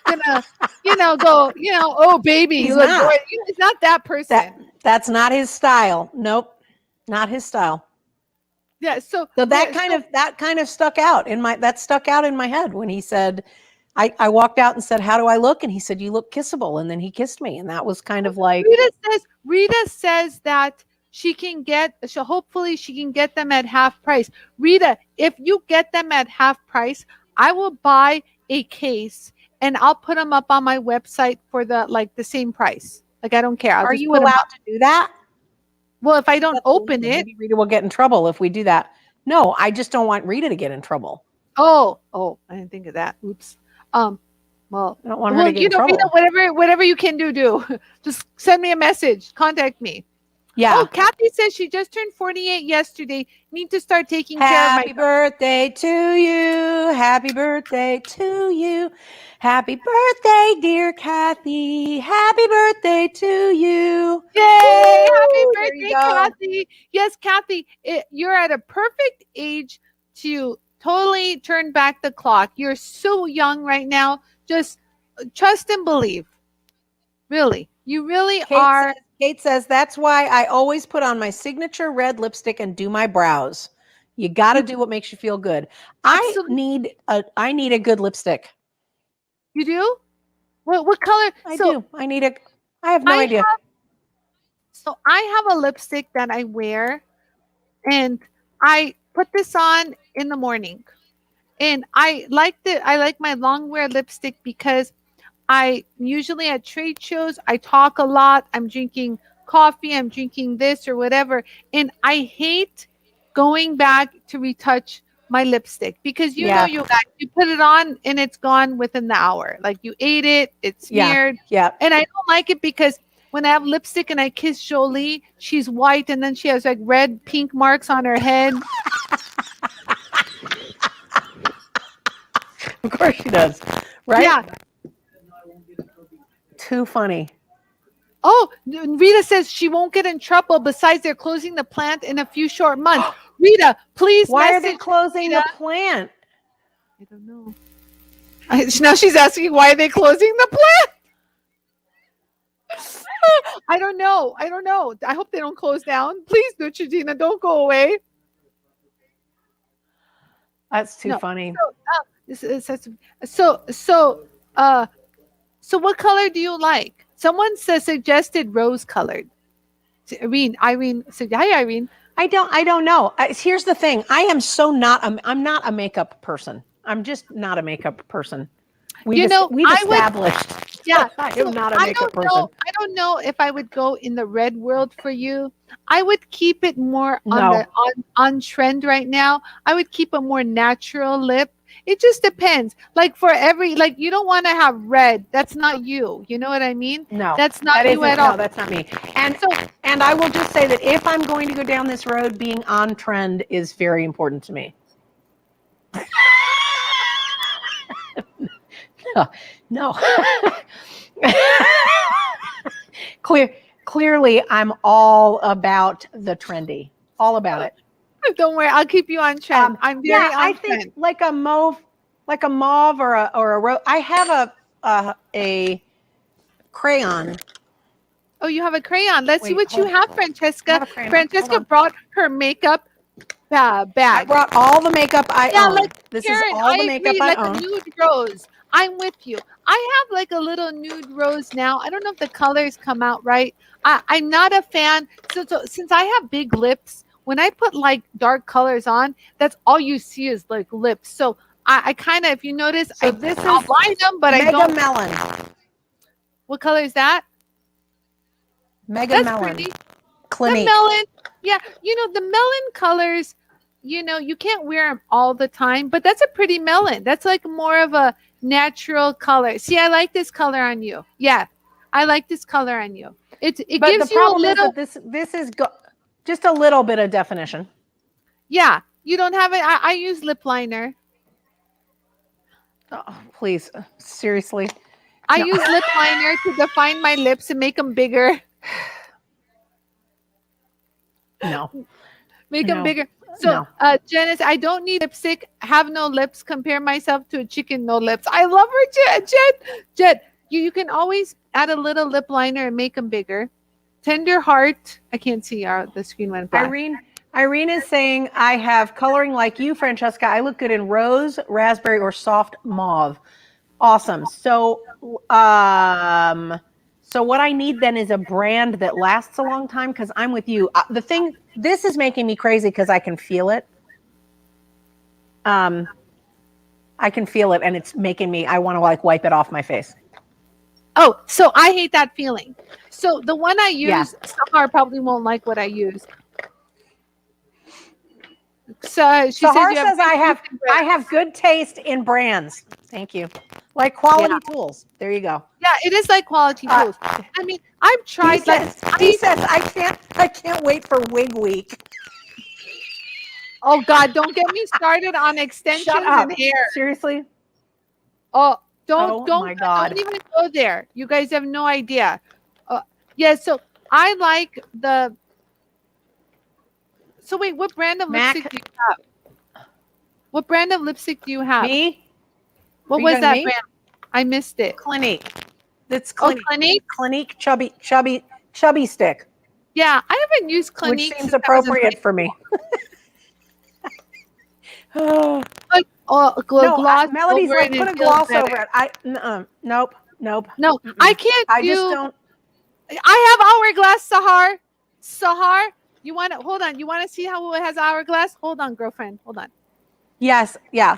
gonna, go, oh baby, He's you look not. great. He's not that person. That's not his style. Nope, not his style. Yeah. So that kind of stuck out in my head when he said, I walked out and said, how do I look? And he said, you look kissable. And then he kissed me. And that was kind of like, Rita says that hopefully she can get them at half price. Rita, if you get them at half price, I will buy a case and I'll put them up on my website for the same price. Like, I don't care. Are you allowed to do that? Well, if I don't open it, maybe Rita will get in trouble if we do that. No, I just don't want Rita to get in trouble. Oh, I didn't think of that. Oops. Well, I don't want her to get in trouble. Rita, whatever you can do. Just send me a message. Contact me. Yeah. Oh, Kathy says she just turned 48 yesterday. Need to start taking care of my... Happy birthday to you. Happy birthday to you. Happy birthday, dear Kathy. Happy birthday to you. Yay! Woo! Happy There birthday, you go. Kathy. Yes, Kathy, you're at a perfect age to totally turn back the clock. You're so young right now. Just trust and believe. Really. You really are. Kate says, that's why I always put on my signature red lipstick and do my brows. You got to do what makes you feel good. Absolutely. I need a good lipstick. You do? What color? I do. I have no idea. I have a lipstick that I wear, and I put this on in the morning. And I like my long wear lipstick because I usually at trade shows, I talk a lot. I'm drinking coffee, I'm drinking this or whatever. And I hate going back to retouch my lipstick because you know, Yeah. you guys, you put it on and it's gone within the hour. Like you ate it, it's Yeah. smeared. Yeah. And I don't like it because when I have lipstick and I kiss Jolie, she's white and then she has like red, pink marks on her head. Of course she does. Right? Yeah. Too funny. Oh, Rita says she won't get in trouble. Besides, they're closing the plant in a few short months. Rita, please Why are message they closing Rita. the plant? I don't know. Now she's asking why are they closing the plant? I don't know. I don't know. I hope they don't close down. Please, Neutrogena, don't go away. That's too No. funny. So what color do you like? Someone suggested rose colored. Irene said, hi, Irene. I don't know. Here's the thing. I am so not. I'm not a makeup person. I'm just not a makeup person. We've established. Yeah, I am not a makeup person. I don't know if I would go in the red world for you. I would keep it more on trend right now. I would keep a more natural lip. It just depends. Like for every, like you don't want to have red. That's not you. You know what I mean? No, that's not you at all. No, that's not me. And I will just say that if I'm going to go down this road, being on trend is very important to me. No. Clearly, I'm all about the trendy. All about it. Don't worry, I'll keep you on trend. I'm very on I trend. think like a mauve or a rose. I have a crayon. Oh, you have a crayon. Let's see what you have, Francesca. Francesca brought her makeup bag. I brought all the makeup I own. Like this Karen, is all the makeup I like own. A nude rose. I'm with you. I have like a little nude rose now. I don't know if the colors come out right. I'm not a fan. So since I have big lips, when I put like dark colors on, that's all you see is like lips. So I kind of, if you notice, So I'll line them, but Mega I don't. Melon. What color is that? Mega Melon. Pretty. Clinique. The melon. Yeah, you know, the melon colors, you know, you can't wear them all the time, but that's a pretty melon. That's like more of a natural color. See, I like this color on you. Yeah, I like this color on you. It gives you a little. Is that this is just a little bit of definition. Yeah, you don't have it. I use lip liner. Oh, please, seriously. I use lip liner to define my lips and make them bigger. No. Make them bigger. So, Janice, I don't need lipstick. Have no lips. Compare myself to a chicken, no lips. I love her, Jet. You can always add a little lip liner and make them bigger. Tender heart. I can't see the screen went black. Irene is saying, I have coloring like you, Francesca. I look good in rose, raspberry, or soft mauve. Awesome. So what I need then is a brand that lasts a long time because I'm with you. This is making me crazy because I can feel it. I can feel it and it's making me, I want to like wipe it off my face. Oh, so I hate that feeling. So the one I use, Sahar probably won't like what I use. So she says I have good taste in brands. Thank you. Like quality tools. There you go. Yeah, it is like quality tools. I mean, I've tried. He says I can't wait for Wig Week. Oh God, don't get me started on extensions and hair. Seriously? Oh, don't my God. don't even go there. You guys have no idea. Yeah, so I like the. So wait, what brand of lipstick do you have? What brand of lipstick do you have? Me? What was that brand? I missed it. Clinique. It's Clinique. Oh, Clinique? Clinique chubby stick. Yeah, I haven't used Clinique. Which seems appropriate for me. Gloss. Melody's like, put a gloss over it. Nope. No, I can't I just don't. I have Hourglass, Sahar. You want to hold on? You want to see how it has hourglass? Hold on, girlfriend. Hold on. Yes, yeah.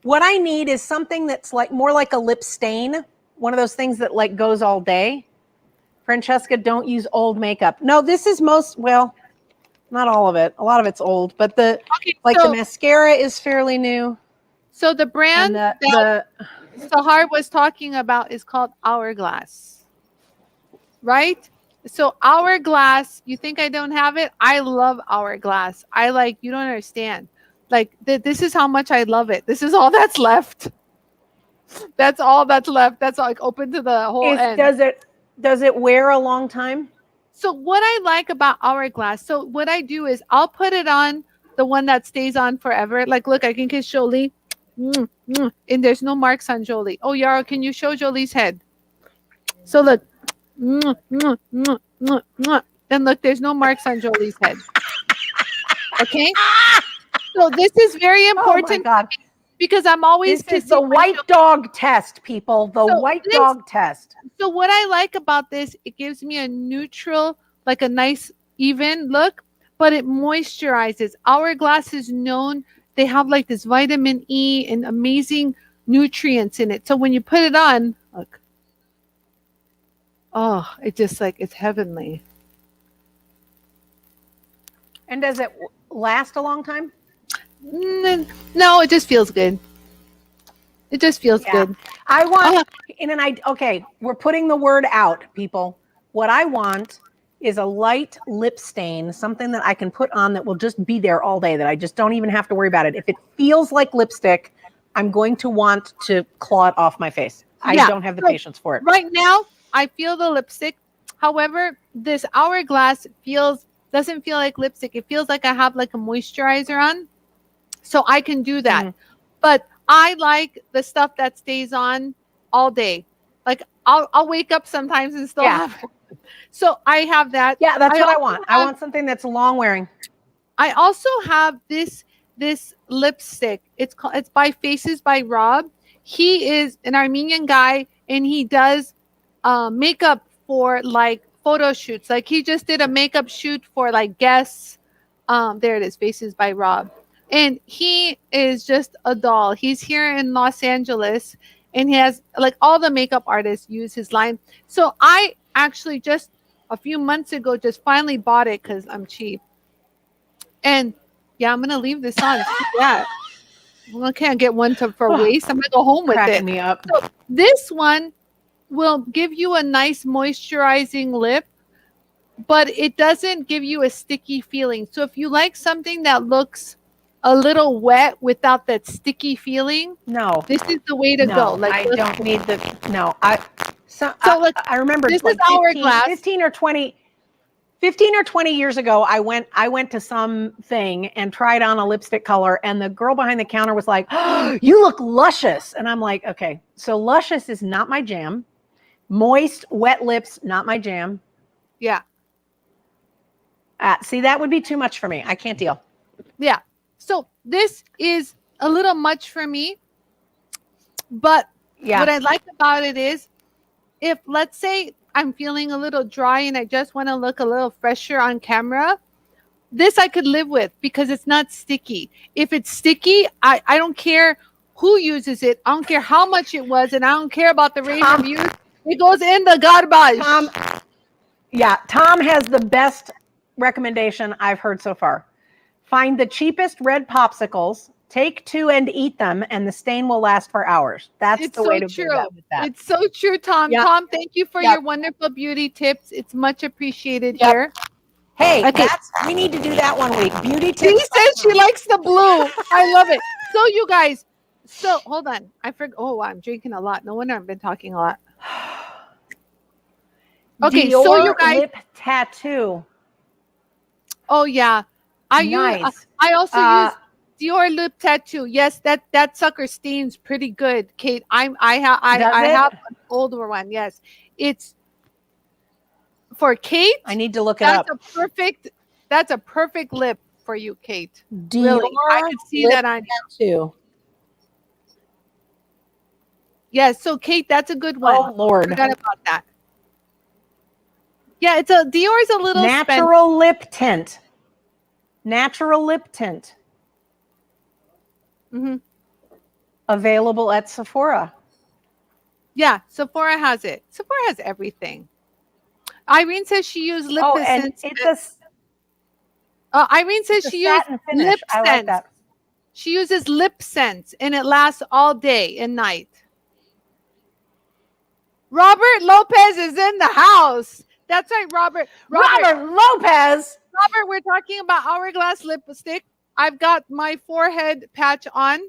What I need is something that's like more like a lip stain, one of those things that like goes all day. Francesca, don't use old makeup. No, this is not all of it. A lot of it's old, but the mascara is fairly new. So the brand And that Sahar was talking about is called Hourglass, right? So Hourglass, you think I don't have it? I love Hourglass. You don't understand. This is how much I love it. This is all that's left. That's all that's left. That's like open to the whole end. Does it wear a long time? So what I like about Hourglass, so what I do is I'll put it on the one that stays on forever. Like, look, I can kiss Jolie. And there's no marks on Jolie. Oh, Yara, can you show Jolie's head? So look. And look, there's no marks on Jolie's head. Okay? So this is very important because I'm always This is the white dog test, people. The white dog test. So what I like about this, it gives me a neutral, like a nice even look, but it moisturizes. Hourglass is known, they have like this vitamin E and amazing nutrients in it. So when you put it on, look. Oh, it just it's heavenly. And does it last a long time? No, it just feels good. It just feels good. I want okay, we're putting the word out, people. What I want is a light lip stain, something that I can put on that will just be there all day, that I just don't even have to worry about it. If it feels like lipstick, I'm going to want to claw it off my face. I don't have the patience for it. Right now, I feel the lipstick. However, this Hourglass doesn't feel like lipstick. It feels like I have like a moisturizer on. So I can do that. But I like the stuff that stays on all day. Like I'll wake up sometimes and still have it. So I have that. Yeah, that's what I want. I want something that's long wearing. I also have this lipstick. It's by Faces by Rob. He is an Armenian guy and he does makeup for like photo shoots. Like he just did a makeup shoot for like guests. There it is, Faces by Rob. And he is just a doll. He's here in Los Angeles and he has like all the makeup artists use his line. So I actually just a few months ago just finally bought it because I'm cheap. And yeah, I'm going to leave this on. Yeah. Well, I can't get one for waste. I'm going to go home with it. Me up. So this one will give you a nice moisturizing lip, but it doesn't give you a sticky feeling. So if you like something that looks a little wet without that sticky feeling, this is the way to go. Like I don't need I remember this like is 15 or 20 years ago, I went to some thing and tried on a lipstick color, and the girl behind the counter was like, "Oh, you look luscious." And I'm like, okay, so luscious is not my jam. Moist, wet lips, not my jam. Yeah. See, that would be too much for me. I can't deal. Yeah. So this is a little much for me, but what I like about it is if, let's say, I'm feeling a little dry and I just want to look a little fresher on camera, this I could live with because it's not sticky. If it's sticky, I don't care who uses it. I don't care how much it was, and I don't care about the rave reviews. It goes in the garbage. Tom has the best recommendation I've heard so far. Find the cheapest red popsicles, take 2 and eat them, and the stain will last for hours. That's the way to do that with that. It's so true, Tom. Yep. Tom, thank you for your wonderful beauty tips. It's much appreciated here. Hey, we need to do that one week. Beauty tips. She says she likes the blue. I love it. So you guys, hold on. I forgot. Oh, I'm drinking a lot. No wonder I've been talking a lot. Okay, Dior so you guys. Lip Tattoo. Oh yeah, I also use Dior Lip Tattoo. Yes, that sucker stains pretty good, Kate. I have an older one. Yes, it's for Kate. I need to look it up. That's a perfect lip for you, Kate. Dior really, I could see that on you. Yes, so Kate, that's a good one. Oh Lord, I forgot about that. Yeah, Dior's a little Natural lip tint. Natural lip tint. Mm-hmm. Available at Sephora. Yeah, Sephora has it. Sephora has everything. Irene says she used lip and scents. it's Irene says a she used satin finish. lip I like scents. that. She uses lip scents, and it lasts all day and night. Robert Lopez is in the house. That's right, Robert. Robert Lopez. Robert, we're talking about Hourglass lipstick. I've got my forehead patch on.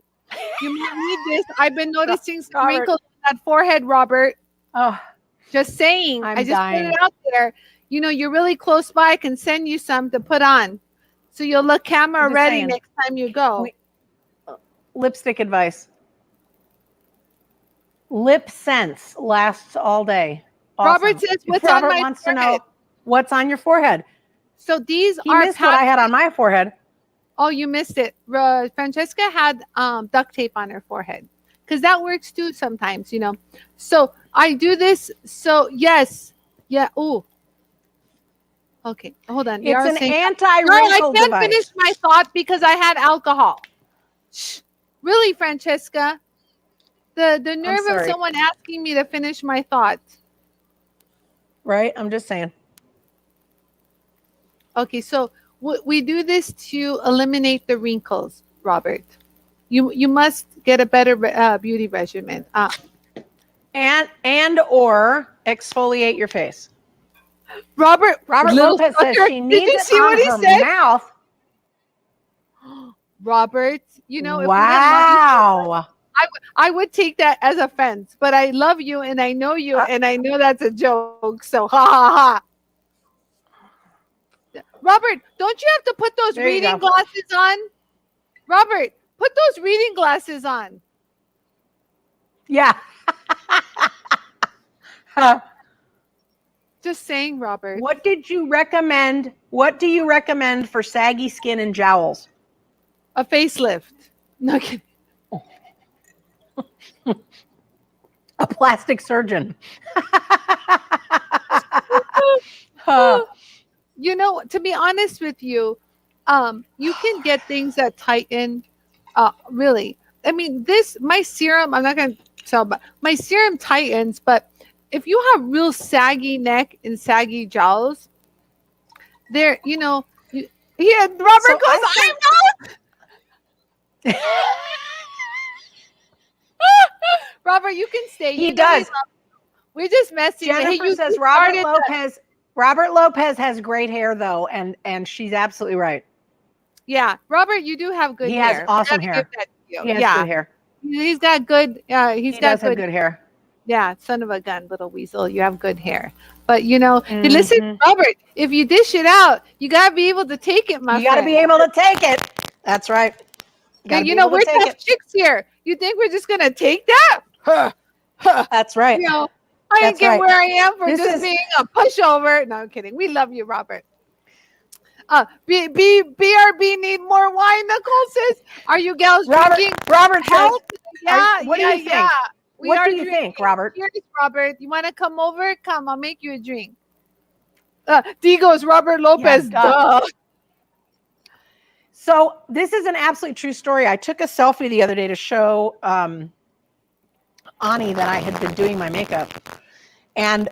You might need this. I've been noticing some wrinkles on that forehead, Robert. Oh, just saying. I'm I just dying. put it out there. You know, you're really close by. I can send you some to put on. So you'll look camera ready saying. next time you go. Lipstick advice. Lip scents lasts all day. Awesome. Robert says, what's Robert on my wants forehead? to know what's on your forehead. So these He are missed what I had on my forehead. Oh, you missed it. Francesca had duct tape on her forehead because that works too sometimes, you know. So I do this. So yes. Yeah. Oh. Okay. Hold on. It's an anti-wrinkle I can't device. finish my thought because I had alcohol. Shh. Really, Francesca? The nerve of someone asking me to finish my thought. Right? I'm just saying. Okay, so we do this to eliminate the wrinkles, Robert. You must get a better beauty regimen. And or exfoliate your face. Robert Lopez says she needs it on her mouth. Robert, you know, if wow. I would take that as offense, but I love you and I know you and I know that's a joke. So ha ha ha. Robert, don't you have to put those reading glasses on? Robert, put those reading glasses on. Yeah. Just saying, Robert. What did you recommend? What do you recommend for saggy skin and jowls? A facelift. No kidding. A plastic surgeon. You know, to be honest with you, you can get things that tighten. Really, I mean, my serum. I'm not going to tell, but my serum tightens. But if you have real saggy neck and saggy jowls, there, you know, Robert goes, I'm not. Robert, you can stay. He does. We're just messing. Jennifer says Robert Lopez has great hair though, and she's absolutely right. Yeah, Robert, you do have good hair. He has awesome hair. He has good hair. He's got good. He does have good hair. Yeah, son of a gun, little weasel. You have good hair. But you know, listen, Robert, if you dish it out, you gotta be able to take it, my friend. You gotta be able to take it. That's right. You know, we're tough chicks here. You think we're just gonna take that? That's right. You know, I didn't get where I am for being a pushover. No, I'm kidding. We love you, Robert. BRB need more wine, Nicole says. Are you gals drinking? Robert says, what do you think? What do you think, Robert? Cheers, Robert. You want to come over? Come, I'll make you a drink. D goes, Robert Lopez. Duh. So this is an absolutely true story. I took a selfie the other day to show Anie that I had been doing my makeup. And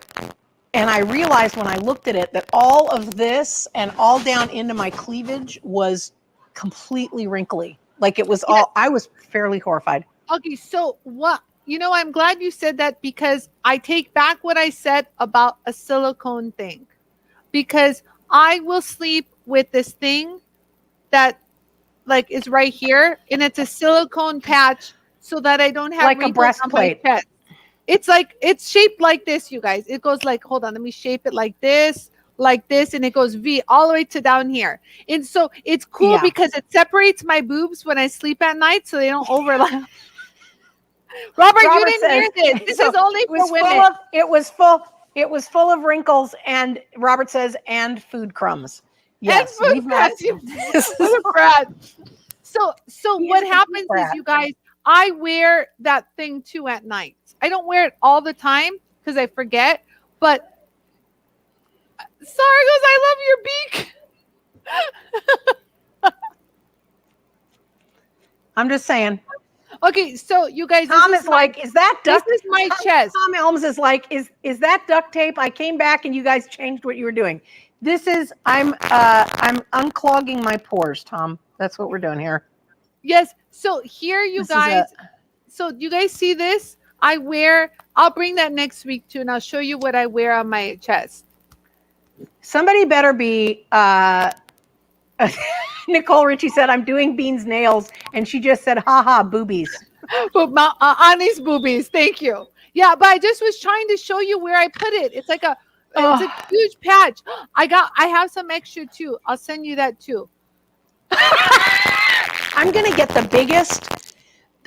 I realized when I looked at it that all of this and all down into my cleavage was completely wrinkly. Like it was all, I was fairly horrified. Okay, so what? You know, I'm glad you said that because I take back what I said about a silicone thing. Because I will sleep with this thing that like is right here and it's a silicone patch so that I don't have like a breastplate. It's like, it's shaped like this, you guys. It goes like, hold on, let me shape it like this, and it goes V all the way to down here. And so it's cool because it separates my boobs when I sleep at night so they don't overlap. Robert, you didn't hear this. This is only for women. It was full of wrinkles, and Robert says, and food crumbs. Yes, we've met. So what happens is, you guys, I wear that thing too at night. I don't wear it all the time because I forget, but Sarah goes, I love your beak. I'm just saying. Okay, so you guys, Tom is like, is that this duct? is my chest. Tom Elms is like, is that duct tape? I came back and you guys changed what you were doing. This is I'm unclogging my pores, Tom. That's what we're doing here. Yes. So here, you This is guys. So you guys see this? I'll bring that next week too, and I'll show you what I wear on my chest. Somebody better be. Nicole Richie said, "I'm doing Bean's nails," and she just said, "Ha ha, boobies." But Anie's boobies. Thank you. Yeah, but I just was trying to show you where I put it. It's like it's a huge patch. I have some extra too. I'll send you that too. I'm gonna get the biggest.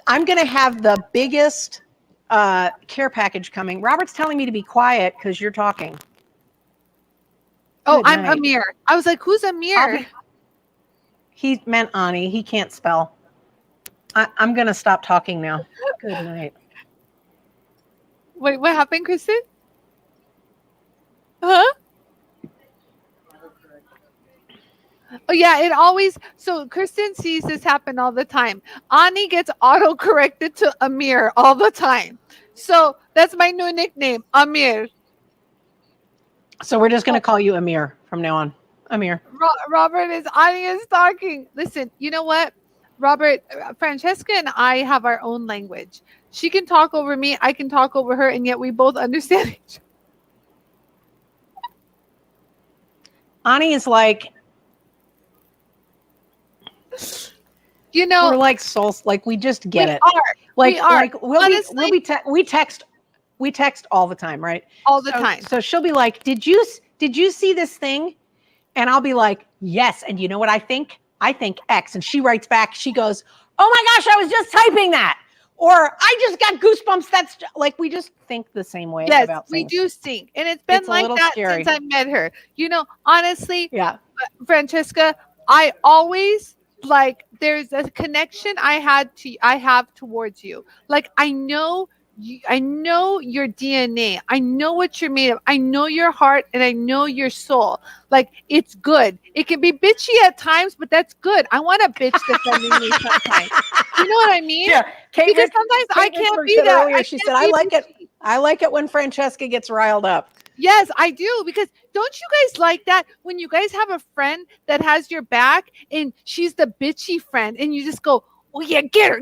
I'm gonna have the biggest care package coming. Robert's telling me to be quiet because you're talking. Oh, Good I'm night. Amir. I was like, who's Amir? He meant Anie. He can't spell. I'm gonna stop talking now. Good night. Wait, what happened, Kristen? Huh? Oh yeah, it always. So Kristen sees this happen all the time. Anie gets auto-corrected to Amir all the time. So that's my new nickname, Amir. So we're just gonna call you Amir from now on. Amir. Robert is Anie is talking. Listen, you know what? Robert, Francesca and I have our own language. She can talk over me, I can talk over her, and yet we both understand each other. Anie is like, You know, we're like souls. Like we just get it. We are. Like Honestly, we text all the time, right? all the time. So she'll be like, "Did you see this thing?" And I'll be like, "Yes." And you know what I think? I think X. And she writes back. She goes, "Oh my gosh, I was just typing that." Or I just got goosebumps. That's like we just think the same way Yes, about we things. do sync, and it's been It's a like little that scary. since I met her. You know, honestly, Yeah. Francesca, I always like there's a connection I have towards you. Like I know your DNA. I know what you're made of. I know your heart and I know your soul. Like it's good. It can be bitchy at times, but that's good. I want a bitch defending me sometimes. You know what I mean? Yeah. Because sometimes I can't be that. Earlier, she said, "I like it. I like it when Francesca gets riled up." Yes, I do. Because don't you guys like that when you guys have a friend that has your back and she's the bitchy friend and you just go, "Oh yeah, get her.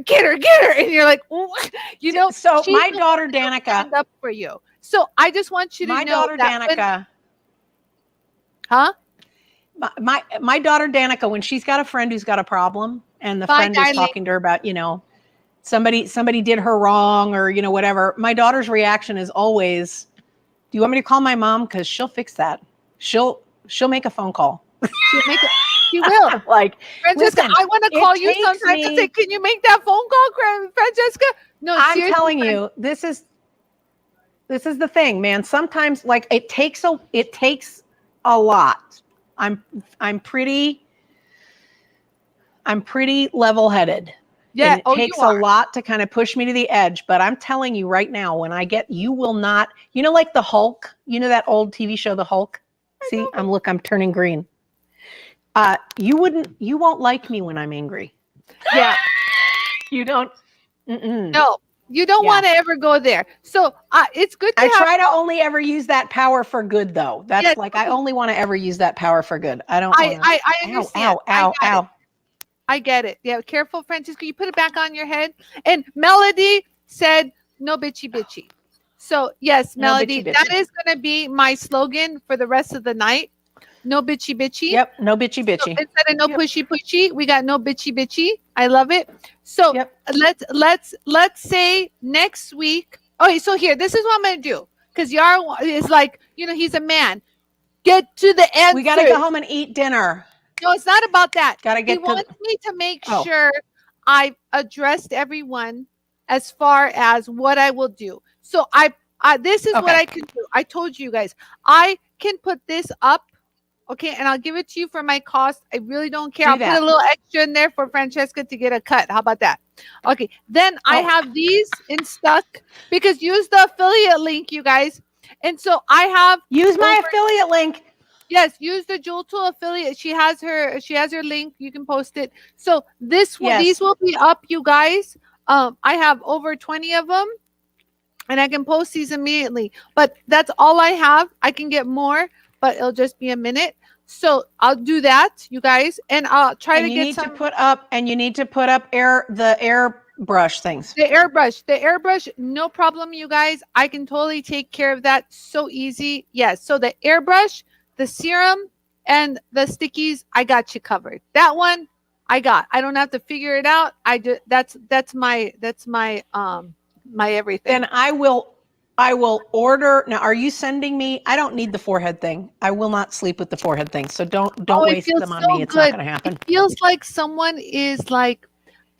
And you're like, "Oh," you know. So she's my the daughter one that'll Danica, stand up for you. So I just want you to my know daughter that Danica, huh? my daughter Danica, when she's got a friend who's got a problem and the Bye, friend is darling. talking to her about, somebody did her wrong or, whatever. My daughter's reaction is always, "Do you want me to call my mom? Because she'll fix that. She'll make a phone call." She will. Like, Francesca, listen, I want to it call you takes sometime to me- say, "Can you make that phone call, Francesca?" No, I'm seriously, telling you, this is the thing, man. Sometimes like it takes a lot. I'm pretty level-headed. Yeah. And it takes a lot to kind of push me to the edge. But I'm telling you right now, you will not, like the Hulk, that old TV show, The Hulk. See, I'm turning green. You won't like me when I'm angry. Yeah. You don't. Mm-mm. No, you don't Yeah. want to ever go there. So it's good to I have. try to only ever use that power for good, though. That's Yes, I only want to ever use that power for good. I don't. I understand. Ow. I get it. Yeah, careful, Francesca. You put it back on your head. And Melody said, "No bitchy." So yes, No Melody, bitchy. that is going to be my slogan for the rest of the night. No bitchy. Yep. No bitchy. So instead of no pushy, we got no bitchy. I love it. So Yep. let's say next week. Okay, so here, this is what I'm gonna do. Because Yar is like, he's a man. Get to the answer. We got to go home and eat dinner. No, it's not about that. Got to He get to. wants me to make Oh. sure I've addressed everyone as far as what I will do. So this is what Okay. I can do. I told you guys, I can put this up. Okay, and I'll give it to you for my cost. I really don't care. Do I'll that. put a little extra in there for Francesca to get a cut. How about that? Okay, then I Oh. have these in stock because use the affiliate link, you guys. And so I have Use my over- affiliate link. Yes, use the Jewel Tool affiliate. She has her link. You can post it. So this one, these Yes. will be up, you guys. I have over 20 of them, and I can post these immediately. But that's all I have. I can get more, but it'll just be a minute. So I'll do that, you guys, and I'll try And to you get need some. to put up the airbrush things. The airbrush, no problem, you guys. I can totally take care of that. So easy. Yes. So the airbrush, the serum, and the stickies, I got you covered. That one, I got. I don't have to figure it out. I do. That's my my everything. Then I will order. Now, are you sending me? I don't need the forehead thing. I will not sleep with the forehead thing. So don't Oh, it waste feels them on so me. It's not good. going to happen. It feels like someone is like,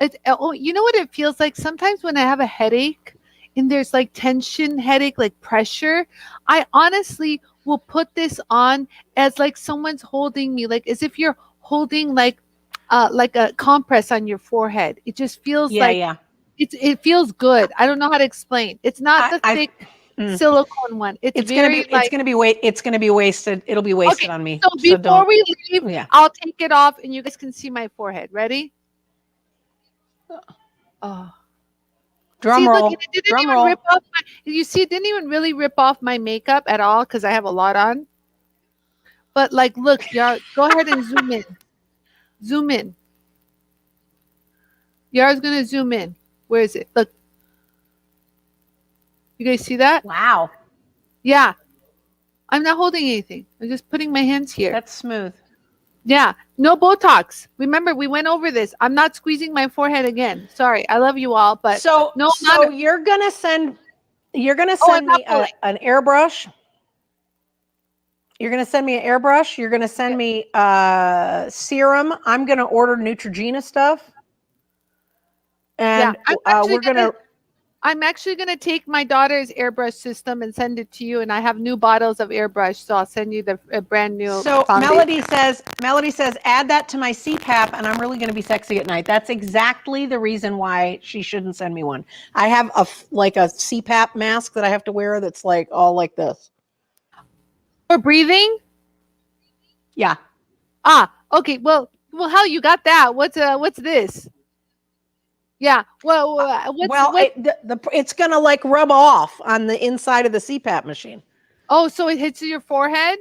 you know what it feels like? Sometimes when I have a headache and there's like tension, headache, like pressure, I honestly will put this on as like someone's holding me, like as if you're holding like a compress on your forehead. It just feels Yeah, like yeah. it feels good. I don't know how to explain. It's not the I thick silicone one. It's it's gonna very be like it's gonna be wasted. It'll be wasted okay. on me. So So before don't. we leave, Yeah. I'll take it off and you guys can see my forehead. Ready? Oh. Drum See, look, roll. and it didn't Drum even roll. rip off my. You see, it didn't even really rip off my makeup at all because I have a lot on. But like, look, y'all, go ahead and zoom in. Zoom in. Yara's gonna zoom in. Where is it? Look. You guys see that? Wow. Yeah. I'm not holding anything. I'm just putting my hands here. That's smooth. Yeah. No Botox. Remember, we went over this. I'm not squeezing my forehead again. Sorry. I love you all, but So no, so not. you're gonna send Oh, I'm not me pulling. an airbrush. You're gonna send me an airbrush. You're gonna send me serum. I'm gonna order Neutrogena stuff. And I'm actually gonna take my daughter's airbrush system and send it to you. And I have new bottles of airbrush, so I'll send you the brand new. So foundation. Melody says, add that to my CPAP, and I'm really going to be sexy at night. That's exactly the reason why she shouldn't send me one. I have a CPAP mask that I have to wear that's like all like this. For breathing? Yeah. Ah, okay. Well, hell, you got that. What's this? Yeah. Well, it's going to like rub off on the inside of the CPAP machine. Oh, so it hits your forehead?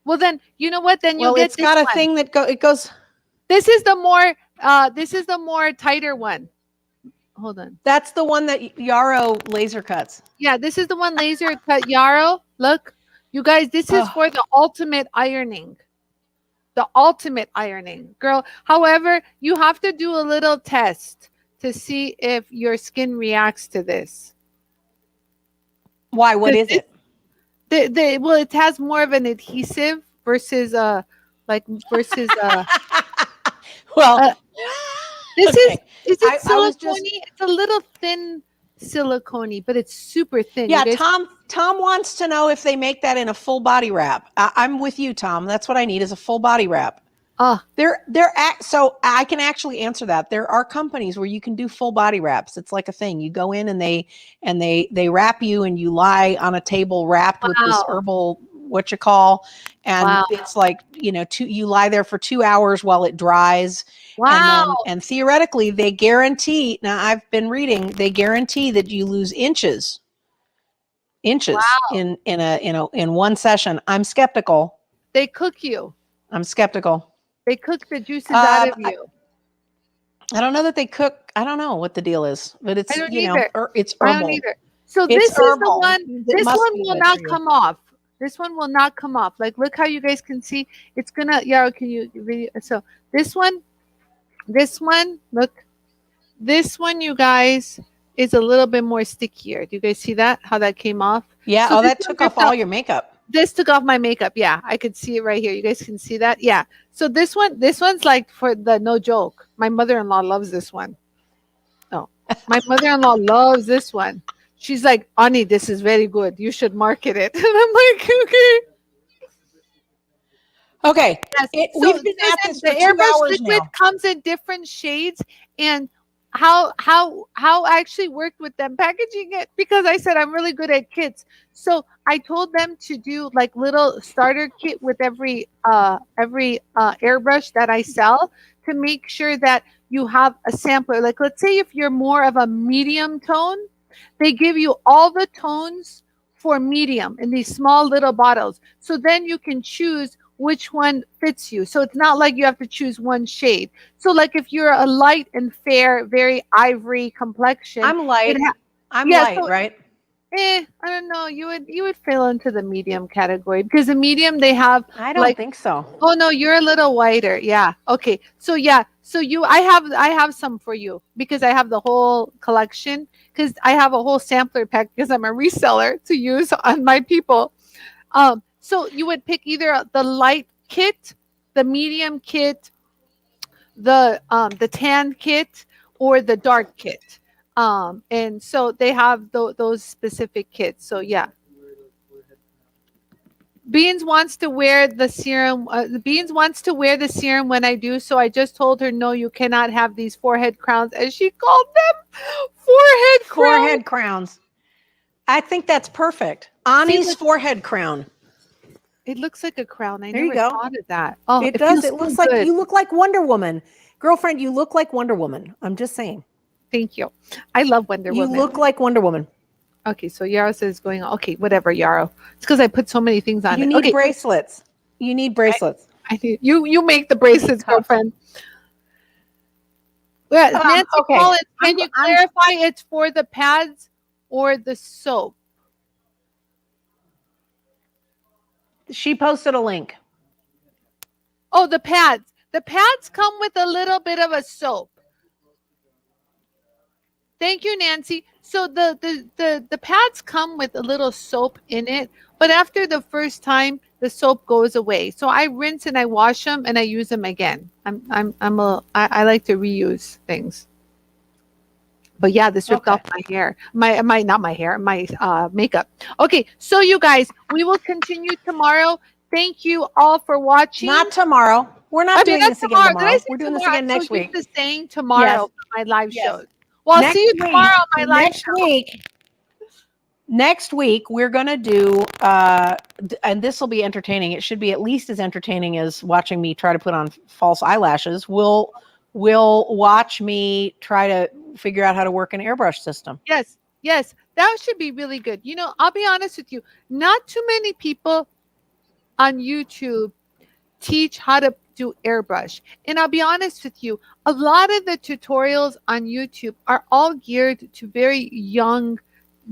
Well, then you know what? Then you'll get. It's got a thing that goes. This is the more tighter one. Hold on. That's the one that Yarrow laser cuts. Yeah, this is the one laser cut Yarrow. Look, you guys, this is for the ultimate ironing. The ultimate ironing, girl. However, you have to do a little test to see if your skin reacts to this. Why? What is it? Well, it has more of an adhesive versus well, this okay. is it silicone-y? It's a little thin silicone-y, but it's super thin. Yeah, Tom wants to know if they make that in a full body wrap. I'm with you, Tom. That's what I need is a full body wrap. So I can actually answer that. There are companies where you can do full body wraps. It's like a thing. You go in and they wrap you and you lie on a table wrapped with this herbal and it's like, you lie there for 2 hours while it dries. Wow. And theoretically they guarantee, now I've been reading, they guarantee that you lose inches in one session. I'm skeptical. They cook you. I'm skeptical. They cook the juices out of you. I don't know that they cook. I don't know what the deal is, but it's, it's herbal. I don't either. So this is the one, this one will not come off. This one will not come off. Like, look how you guys can see. It's gonna, Yara, can you read? So this one, look. This one, you guys, is a little bit more stickier. Do you guys see that? How that came off? Yeah. So that took off all your makeup. This took off my makeup. Yeah, I could see it right here. You guys can see that. Yeah. So this one's like for the no joke. My mother-in-law loves this one. Oh, my mother-in-law loves this one. She's like, Anie, this is very good. You should market it. And I'm like, okay. Okay. Yes. We've been at this for 2 hours liquid now. comes in different shades, and I actually worked with them packaging it, because I said I'm really good at kits. So I told them to do like little starter kit with every airbrush that I sell, to make sure that you have a sampler. Like, let's say if you're more of a medium tone, they give you all the tones for medium in these small little bottles. So then you can choose which one fits you. So it's not like you have to choose one shade. So like if you're a light and fair, very ivory complexion, I'm light. I'm yeah, light, so right? I don't know. You would fall into the medium category, because the medium they have I don't like, think so. oh no, you're a little whiter. Yeah. Okay. So yeah. So I have some for you, because I have the whole collection, because I have a whole sampler pack, because I'm a reseller to use on my people. So you would pick either the light kit, the medium kit, the tan kit, or the dark kit. And so they have those specific kits. So yeah. Beans wants to wear the serum. Beans wants to wear the serum when I do. So I just told her, no, you cannot have these forehead crowns, as she called them, forehead crowns. Forehead crowns. I think that's perfect. Anie's look- forehead crown. It looks like a crown. I There you never go. thought of that. Oh, It does. feels It so looks like good. you look like Wonder Woman. Girlfriend, you look like Wonder Woman. I'm just saying. Thank you. I love Wonder You Woman. look like Wonder Woman. Okay, so Yarrow says going on. Okay, whatever, Yarrow. It's because I put so many things on You it. need Okay, bracelets. You need bracelets. I need you make the bracelets, Tough. girlfriend. Yeah, Nancy okay. Collins, can you I'm- clarify it's for the pads or the soap? She posted a link. Oh, the pads. The pads come with a little bit of a soap. Thank you, Nancy. So the pads come with a little soap in it, but after the first time, the soap goes away. So I rinse and I wash them and I use them again. I like to reuse things. But yeah, this ripped Okay. off my hair. My not my hair, my makeup. Okay, so you guys, we will continue tomorrow. Thank you all for watching. Not tomorrow. We're not doing not this again Did I tomorrow. say We're doing this tomorrow? again I'm next so week. used to saying tomorrow for my live Yes. shows. Well, I'll see you Next tomorrow on my live next show. week. Next week we're gonna do and this will be entertaining. It should be at least as entertaining as watching me try to put on false eyelashes. We'll watch me try to figure out how to work an airbrush system. Yes, that should be really good. You know, I'll be honest with you. Not too many people on YouTube teach how to do airbrush. And I'll be honest with you, a lot of the tutorials on YouTube are all geared to very young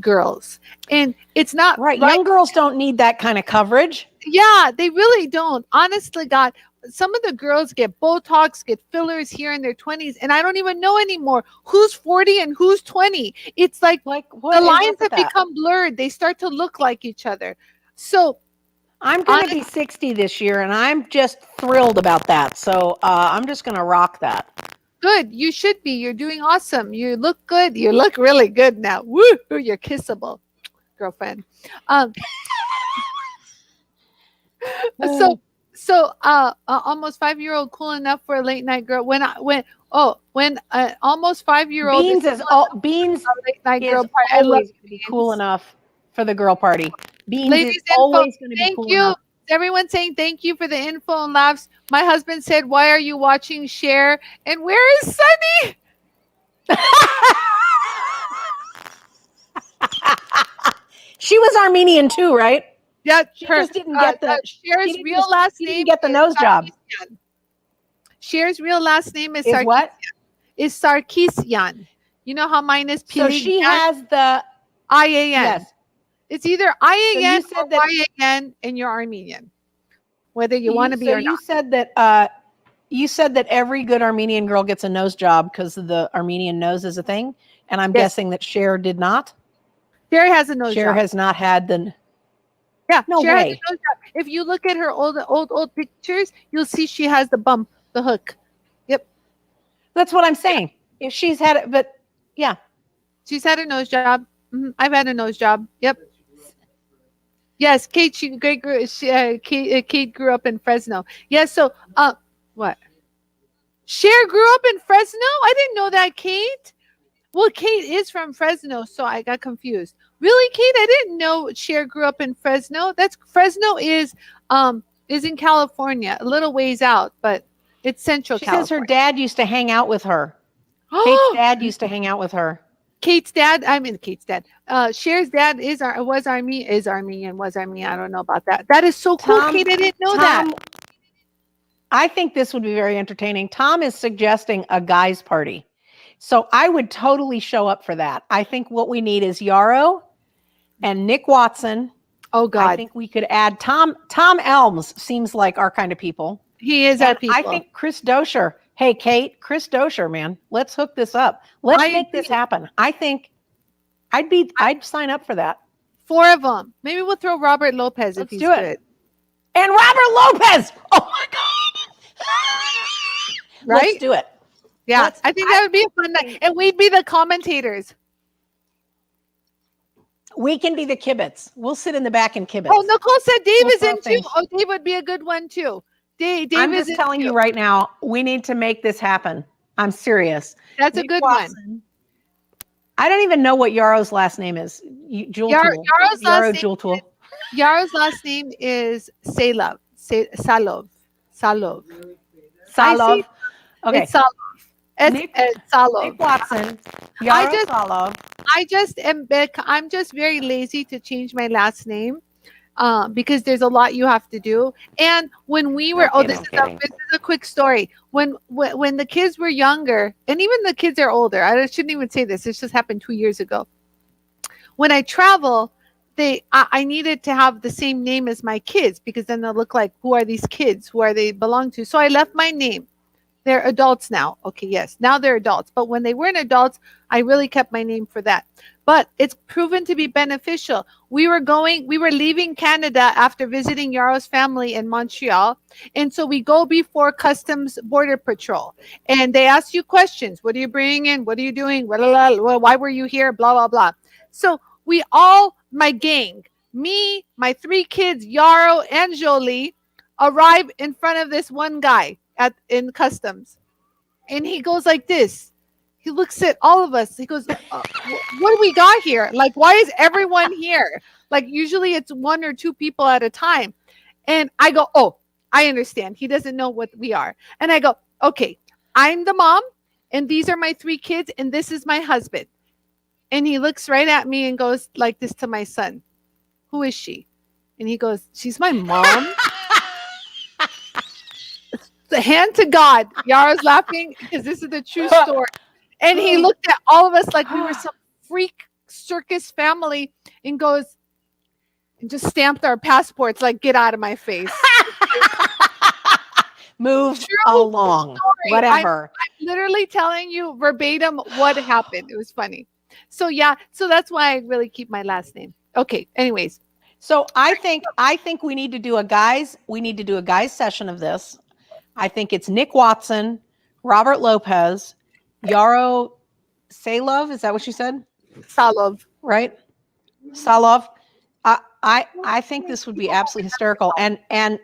girls. And it's not Right. Young girls don't need that kind of coverage. Yeah, they really don't. Honestly, God, some of the girls get Botox, get fillers here in their 20s, and I don't even know anymore who's 40 and who's 20. It's like what the is up lines with have that? become blurred. They start to look like each other. So I'm going to be 60 this year, and I'm just thrilled about that. So I'm just going to rock that. good. You should be. You're doing awesome. You look good. You look really good now. Woo! You're kissable, girlfriend. So almost 5-year-old cool enough for a late night girl. When almost 5-year-old Beans is all Beans late night is girl party. I love always going to be cool enough for the girl party. Beans Ladies, is info. always going to be Thank cool you. enough. Everyone saying thank you for the info and laughs. My husband said, "Why are you watching Cher?" And where is Sunny? She was Armenian too, right? Yeah, She just didn't get the Cher's she real last she name. didn't get the nose job. Sarkisian. Cher's real last name is Is what? Sarkisian. You know how mine is So she Piligian? has the IAN. yes. It's either IAN said or that- YAN, and you're Armenian, whether you want to be or you not. said that every good Armenian girl gets a nose job because the Armenian nose is a thing, and I'm Yes. guessing that Cher did not. Cher has a nose Cher job. has not had the. Yeah, No Cher has way. a nose job. If you look at her old pictures, you'll see she has the bump, the hook. Yep, That's what I'm saying. If she's had it, but yeah, she's had a nose job. I've had a nose job. Yep. Yes, Kate. Kate grew up in Fresno. Yes. So, what? Cher grew up in Fresno? I didn't know that, Kate. Well, Kate is from Fresno, so I got confused. Really, Kate? I didn't know Cher grew up in Fresno. That's Fresno is in California, a little ways out, but it's Central She says her California. dad used to hang out with her. Kate's dad used to hang out with her. Kate's dad. Cher's dad was Armenian. I don't know about that. That is so cool, Kate. I didn't know that. I think this would be very entertaining. Tom is suggesting a guys' party. So I would totally show up for that. I think what we need is Yarrow and Nick Watson. Oh God. I think we could add Tom Elms seems like our kind of people. He is our people. I think Chris Dosher. Hey, Kate, Chris Dosher, man, let's hook this up. Let's make this happen. I think I'd sign up for that. 4 of them. Maybe we'll throw Robert Lopez if he's good. And Robert Lopez. Oh my God. Right? Let's do it. Yeah, I think that would be a fun night. And we'd be the commentators. We can be the kibitz. We'll sit in the back and kibitz. Oh, Nicole said Dave We'll is in throw too. Oh, Dave would be a good one too. Dave I'm is just telling you right now, we need to make this happen. I'm serious. That's a good one. I don't even know what Yarrow's last name is. Yarrow's last name is Salov. Salov. Okay. It's Salov. It's Salov. Nick Watson. Salov. I'm just very lazy to change my last name. Because there's a lot you have to do. And when we were, this is a quick story. When the kids were younger, and even the kids are older, I shouldn't even say this. This just happened 2 years ago. When I travel, I needed to have the same name as my kids because then they'll look like, who are these kids? Who are they belong to? So I left my name. They're adults now. Okay, yes, now they're adults. But when they weren't adults, I really kept my name for that. But it's proven to be beneficial. We were leaving Canada after visiting Yarrow's family in Montreal. And so we go before Customs Border Patrol. And they ask you questions. What are you bringing in? What are you doing? Why were you here? Blah, blah, blah. So we all, my gang, me, my 3 kids, Yarrow and Jolie, arrive in front of this one guy in Customs. And he goes like this. He looks at all of us. He goes, what do we got here? Like, why is everyone here? Like, usually it's 1 or 2 people at a time. And I go, oh, I understand. He doesn't know what we are. And I go, okay, I'm the mom, and these are my 3 kids, and this is my husband. And he looks right at me and goes like this to my son. Who is she? And he goes, she's my mom. The hand to God. Yara's laughing because this is the true story. And he looked at all of us like we were some freak circus family and goes, and just stamped our passports like, get out of my face. Move along. Story. Whatever. I'm literally telling you verbatim what happened. It was funny. So yeah, so that's why I really keep my last name. Okay, anyways. So I think we need to do a guys session of this. I think it's Nick Watson, Robert Lopez, Yarrow Salov. Is that what you said? Salov, right? Salov. I think this would be absolutely hysterical. And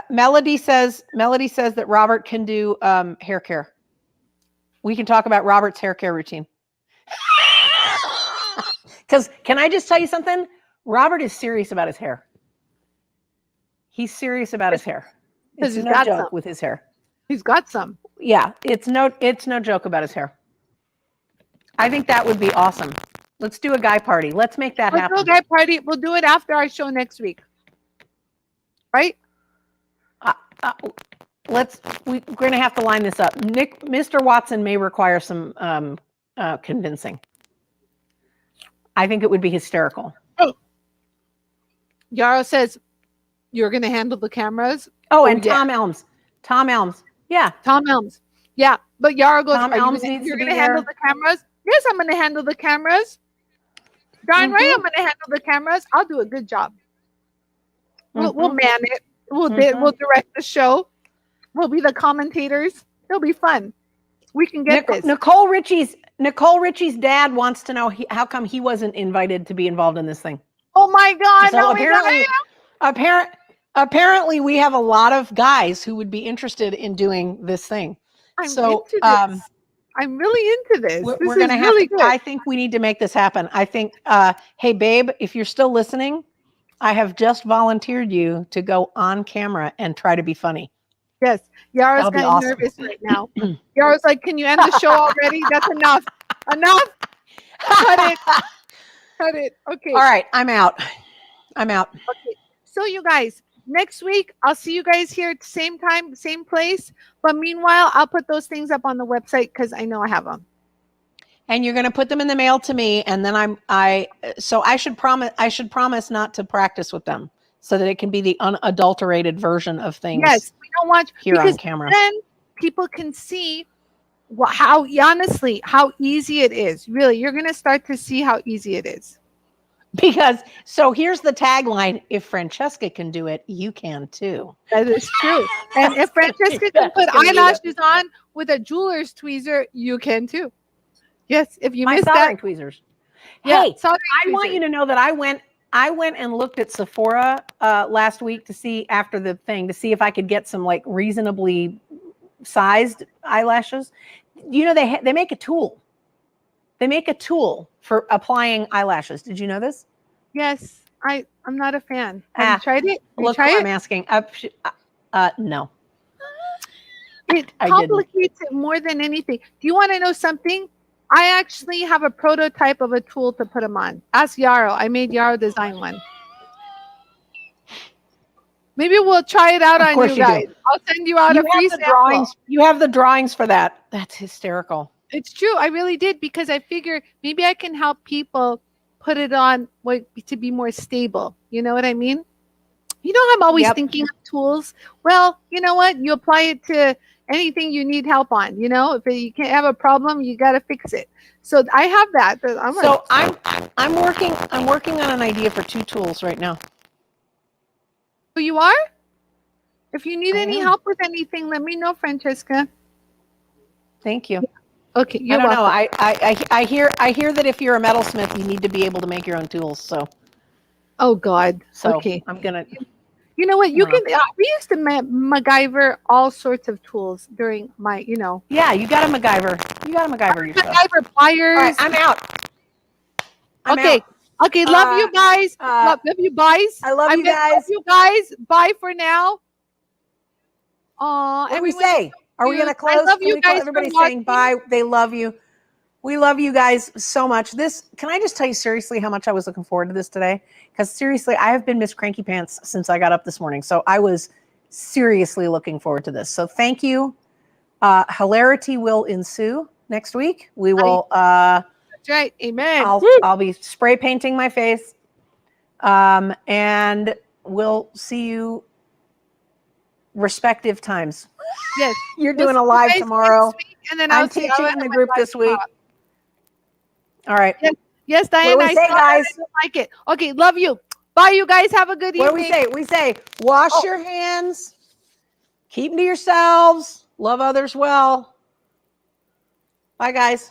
Melody says that Robert can do hair care. We can talk about Robert's hair care routine. Because can I just tell you something? Robert is serious about his hair. He's serious about his hair. It's no joke with his hair. He's got some. Yeah, it's no joke about his hair. I think that would be awesome. Let's do a guy party. Let's make that happen. Let's do a guy party. We'll do it after our show next week. Right? We're going to have to line this up. Mr. Watson may require some convincing. I think it would be hysterical. Oh. Yarrow says, you're going to handle the cameras? Oh, and yeah. Tom Elms. Yeah. Tom Elms. Yeah. But Yarrow goes, Tom Elms needs you're to be going to handle the cameras? Yes, I'm going to handle the cameras. Darn right, I'm going to handle the cameras. I'll do a good job. We'll man it. We'll direct the show. We'll be the commentators. It'll be fun. We can get this. Nicole Richie's dad wants to know how come he wasn't invited to be involved in this thing. Oh my God! So apparently we have a lot of guys who would be interested in doing this thing. I'm So, into this. I'm really into this. we're This going to is have really to, good. I think we need to make this happen. I think, hey, babe, if you're still listening, I have just volunteered you to go on camera and try to be funny. Yes, Yara's That'll be getting awesome. nervous right now. Yara's like, "Can you end the show already? That's enough. Enough. Cut it. Cut it." Okay. All right, I'm out. I'm out. Okay. So you guys, next week I'll see you guys here at the same time, same place. But meanwhile, I'll put those things up on the website because I know I have them. And you're going to put them in the mail to me, and then so I should promise not to practice with them, so that it can be the unadulterated version of things. Yes, we don't want here because on camera. then people can see how honestly how easy it is. Really, you're going to start to see how easy it is. Because so here's the tagline: if Francesca can do it, you can too. That is true. And if Francesca can put eyelashes on with a jeweler's tweezer, you can too. Yes, if you My missed soldering that. tweezers. Yeah, Hey, I want you to know that I went and looked at Sephora last week to see after the thing to see if I could get some like reasonably sized eyelashes. You know, they make a tool. They make a tool for applying eyelashes. Did you know this? Yes, I'm not a fan. Have you tried it? Look who I'm asking. No. It complicates it more than anything. Do you want to know something? I actually have a prototype of a tool to put them on. Ask Yarrow. I made Yarrow design one. Maybe we'll try it out on you guys. I'll send you out a free sample. You have the drawings for that. That's hysterical. It's true. I really did because I figure maybe I can help people put it on to be more stable. You know what I mean? You know, I'm always thinking of tools. Well, you know what? You apply it to anything you need help on. You know, if you can't have a problem, you got to fix it. So I have that. I'm working on an idea for 2 tools right now. Oh, you are? If you need any help with anything, let me know, Francesca. Thank you. Okay, I don't know. I hear that if you're a metalsmith, you need to be able to make your own tools. So. Oh God. So okay. I'm gonna. You know what? You can. We used to MacGyver all sorts of tools during my. You know. Yeah, you got a MacGyver. You got a MacGyver yourself. MacGyver pliers. All right, I'm out. Okay. Okay. Love you guys. Love you guys. I love you guys. Love you guys. Bye for now. What do we say? Are we gonna close? I love you guys. Everybody's saying bye. They love you. We love you guys so much. Can I just tell you seriously how much I was looking forward to this today? Because seriously, I have been Miss Cranky Pants since I got up this morning. So I was seriously looking forward to this. So thank you. Hilarity will ensue next week. We will. That's right. Amen. I'll be spray painting my face. And we'll see you respective times. Yes. You're doing a live tomorrow. And then I'm teaching in the group this week. All right. Yes, Diana. What do we say, guys? I like it. Okay, love you. Bye, you guys. Have a good evening. What do we say? We say, wash your hands, keep them to yourselves, love others well. Bye, guys.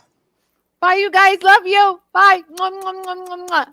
Bye, you guys. Love you. Bye. Mwah, mwah, mwah, mwah, mwah.